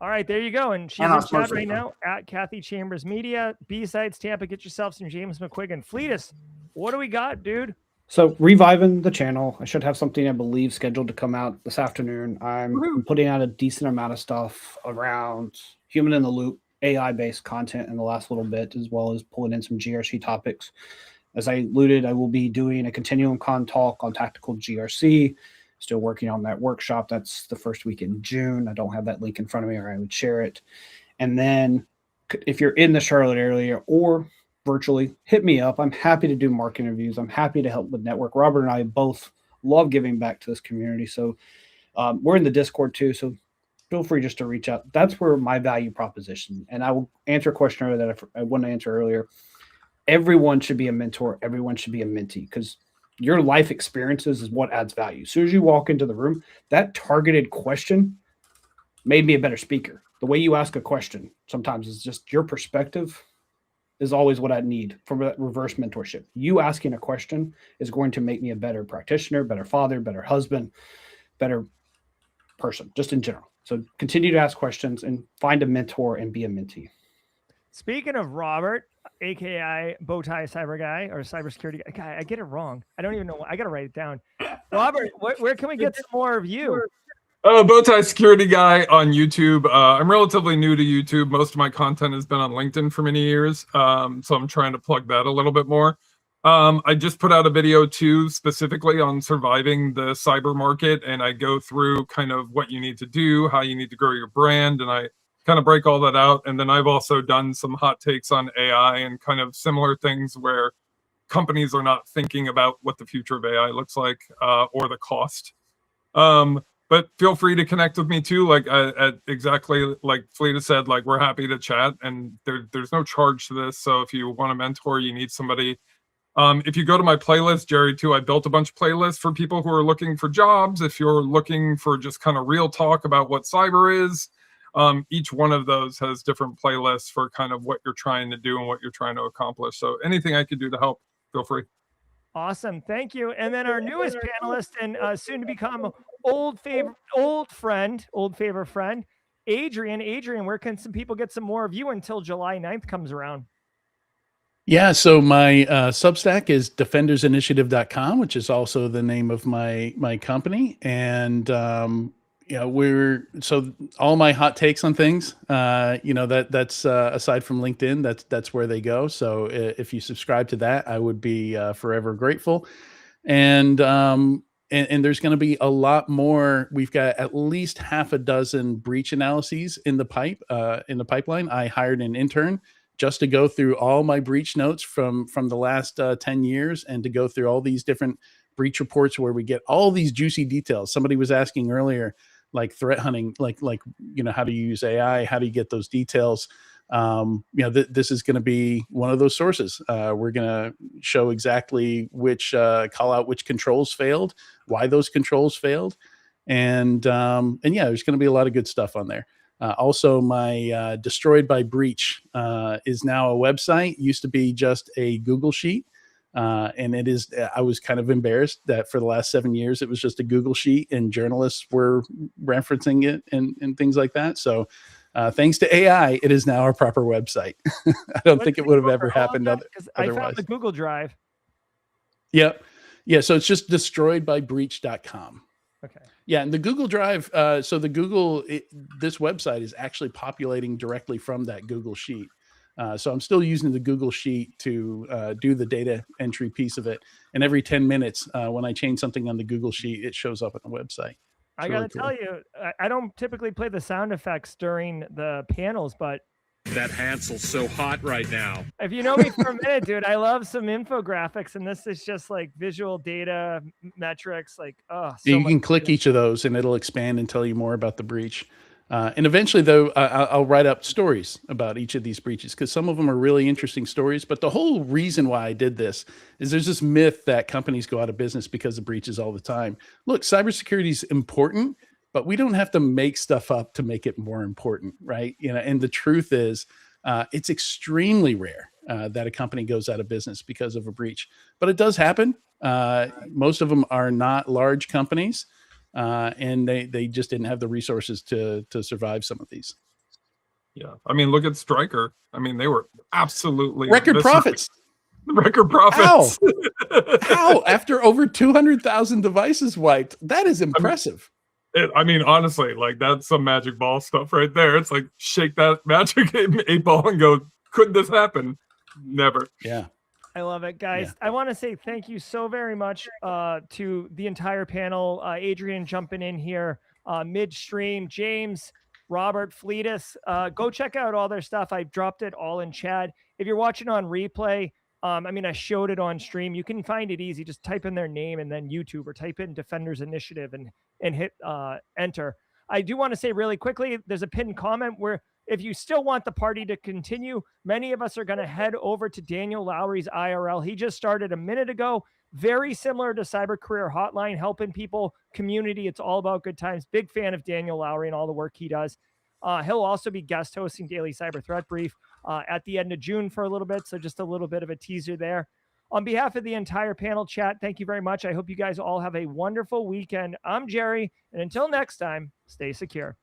All right, there you go. And she's And in I'll chat post right it. now at Kathy Chambers Media. B-Sides Tampa, get yourself some James McQuiggan. Fleetus, what do we got, dude? So reviving the channel. I should have something I believe scheduled to come out this afternoon. I'm putting out a decent amount of stuff around human in the loop, AI-based content in the last little bit, as well as pulling in some GRC topics. As I alluded, I will be doing a Continuum Con talk on tactical GRC. Still working on that workshop. That's the first week in June. I don't have that link in front of me, or I would share it. And then if you're in the Charlotte area or virtually, hit me up. I'm happy to do market interviews. I'm happy to help with network. Robert and I both love giving back to this community. So we're in the Discord too. So feel free just to reach out. That's where my value proposition. And I will answer a question earlier that I wanted to answer earlier. Everyone should be a mentor. Everyone should be a mentee, because your life experiences is what adds value. As soon as you walk into the room, that targeted question made me a better speaker. The way you ask a question sometimes is just your perspective is always what I need from that reverse mentorship. You asking a question is going to make me a better practitioner, better father, better husband, better person, just in general. So continue to ask questions and find a mentor and be a mentee. Speaking of Robert, aka Bowtie Cyber Guy or Cybersecurity Guy, I get it wrong. I don't even know. I got to write it down. Robert, where can we get some more of you? Bowtie Security Guy on YouTube. I'm relatively new to YouTube. Most of my content has been on LinkedIn for many years, so I'm trying to plug that a little bit more. I just put out a video too, specifically on surviving the cyber market, and I go through kind of what you need to do, how you need to grow your brand, and I kind of break all that out. And then I've also done some hot takes on AI and kind of similar things where companies are not thinking about what the future of AI looks like or the cost. But feel free to connect with me too. Like at exactly like Fleeta said, like we're happy to chat, and there's no charge to this. So if you want a mentor, you need somebody. If you go to my playlist, Jerry too, I built a bunch of playlists for people who are looking for jobs. If you're looking for just kind of real talk about what cyber is, each one of those has different playlists for kind of what you're trying to do and what you're trying to accomplish. So anything I could do to help, feel free. Awesome. Thank you. And then our newest panelist and soon to become old favorite friend, Adrian. Adrian, where can some people get some more of you until July 9th comes around? Yeah, so my Substack is defendersinitiative.com, which is also the name of my company. And so all my hot takes on things, that's aside from LinkedIn, that's where they go. So if you subscribe to that, I would be forever grateful. And there's going to be a lot more. We've got at least half a dozen breach analyses in the pipeline. I hired an intern just to go through all my breach notes from the last 10 years and to go through all these different breach reports where we get all these juicy details. Somebody was asking earlier, like threat hunting, like how do you use AI? How do you get those details? This is going to be one of those sources. We're going to show exactly which call out which controls failed, why those controls failed. And yeah, there's going to be a lot of good stuff on there. Also, my Destroyed by Breach is now a website. Used to be just a Google sheet. And it is, I was kind of embarrassed that for the last 7 years, it was just a Google sheet and journalists were referencing it and things like that. So thanks to AI, it is now our proper website. I don't think it would have ever happened otherwise. I found the Google Drive. Yep. Yeah. So it's just destroyedbybreach.com. Okay. Yeah, and the Google Drive, so the this website is actually populating directly from that Google Sheet. So I'm still using the Google Sheet to do the data entry piece of it. And every 10 minutes, when I change something on the Google Sheet, it shows up on the website. I got to tell you, I don't typically play the sound effects during the panels, but That Hansel's so hot right now. If you know me for a minute, dude, I love some infographics, and this is just like visual data metrics. Like, oh, so You can much click each of those, and it'll expand and tell you more about the breach. And eventually, though, I'll write up stories about each of these breaches because some of them are really interesting stories. But the whole reason why I did this is there's this myth that companies go out of business because of breaches all the time. Look, cybersecurity is important, but we don't have to make stuff up to make it more important, right? You know, and the truth is, it's extremely rare that a company goes out of business because of a breach, but it does happen. Most of them are not large companies. And they just didn't have the resources to survive some of these. Yeah, I mean, look at Stryker. I mean, they were absolutely record profits. Record profits. How? After over 200,000 devices wiped, that is impressive. I mean, honestly, like that's some magic ball stuff right there. It's like shake that magic 8 ball and go, could this happen? Never. Yeah. I love it, guys. Yeah. I want to say thank you so very much to the entire panel. Adrian jumping in here midstream, James, Robert, Fleetus. Go check out all their stuff. I dropped it all in chat. If you're watching on replay, I mean, I showed it on stream. You can find it easy. Just type in their name and then YouTube, or type in Defenders Initiative and hit enter. I do want to say really quickly, there's a pinned comment where if you still want the party to continue, many of us are going to head over to Daniel Lowry's IRL. He just started a minute ago. Very similar to Cyber Career Hotline, helping people, community. It's all about good times. Big fan of Daniel Lowry and all the work he does. He'll also be guest hosting Daily Cyber Threat Brief at the end of June for a little bit. So just a little bit of a teaser there. On behalf of the entire panel chat, thank you very much. I hope you guys all have a wonderful weekend. I'm Jerry, and until next time, stay secure.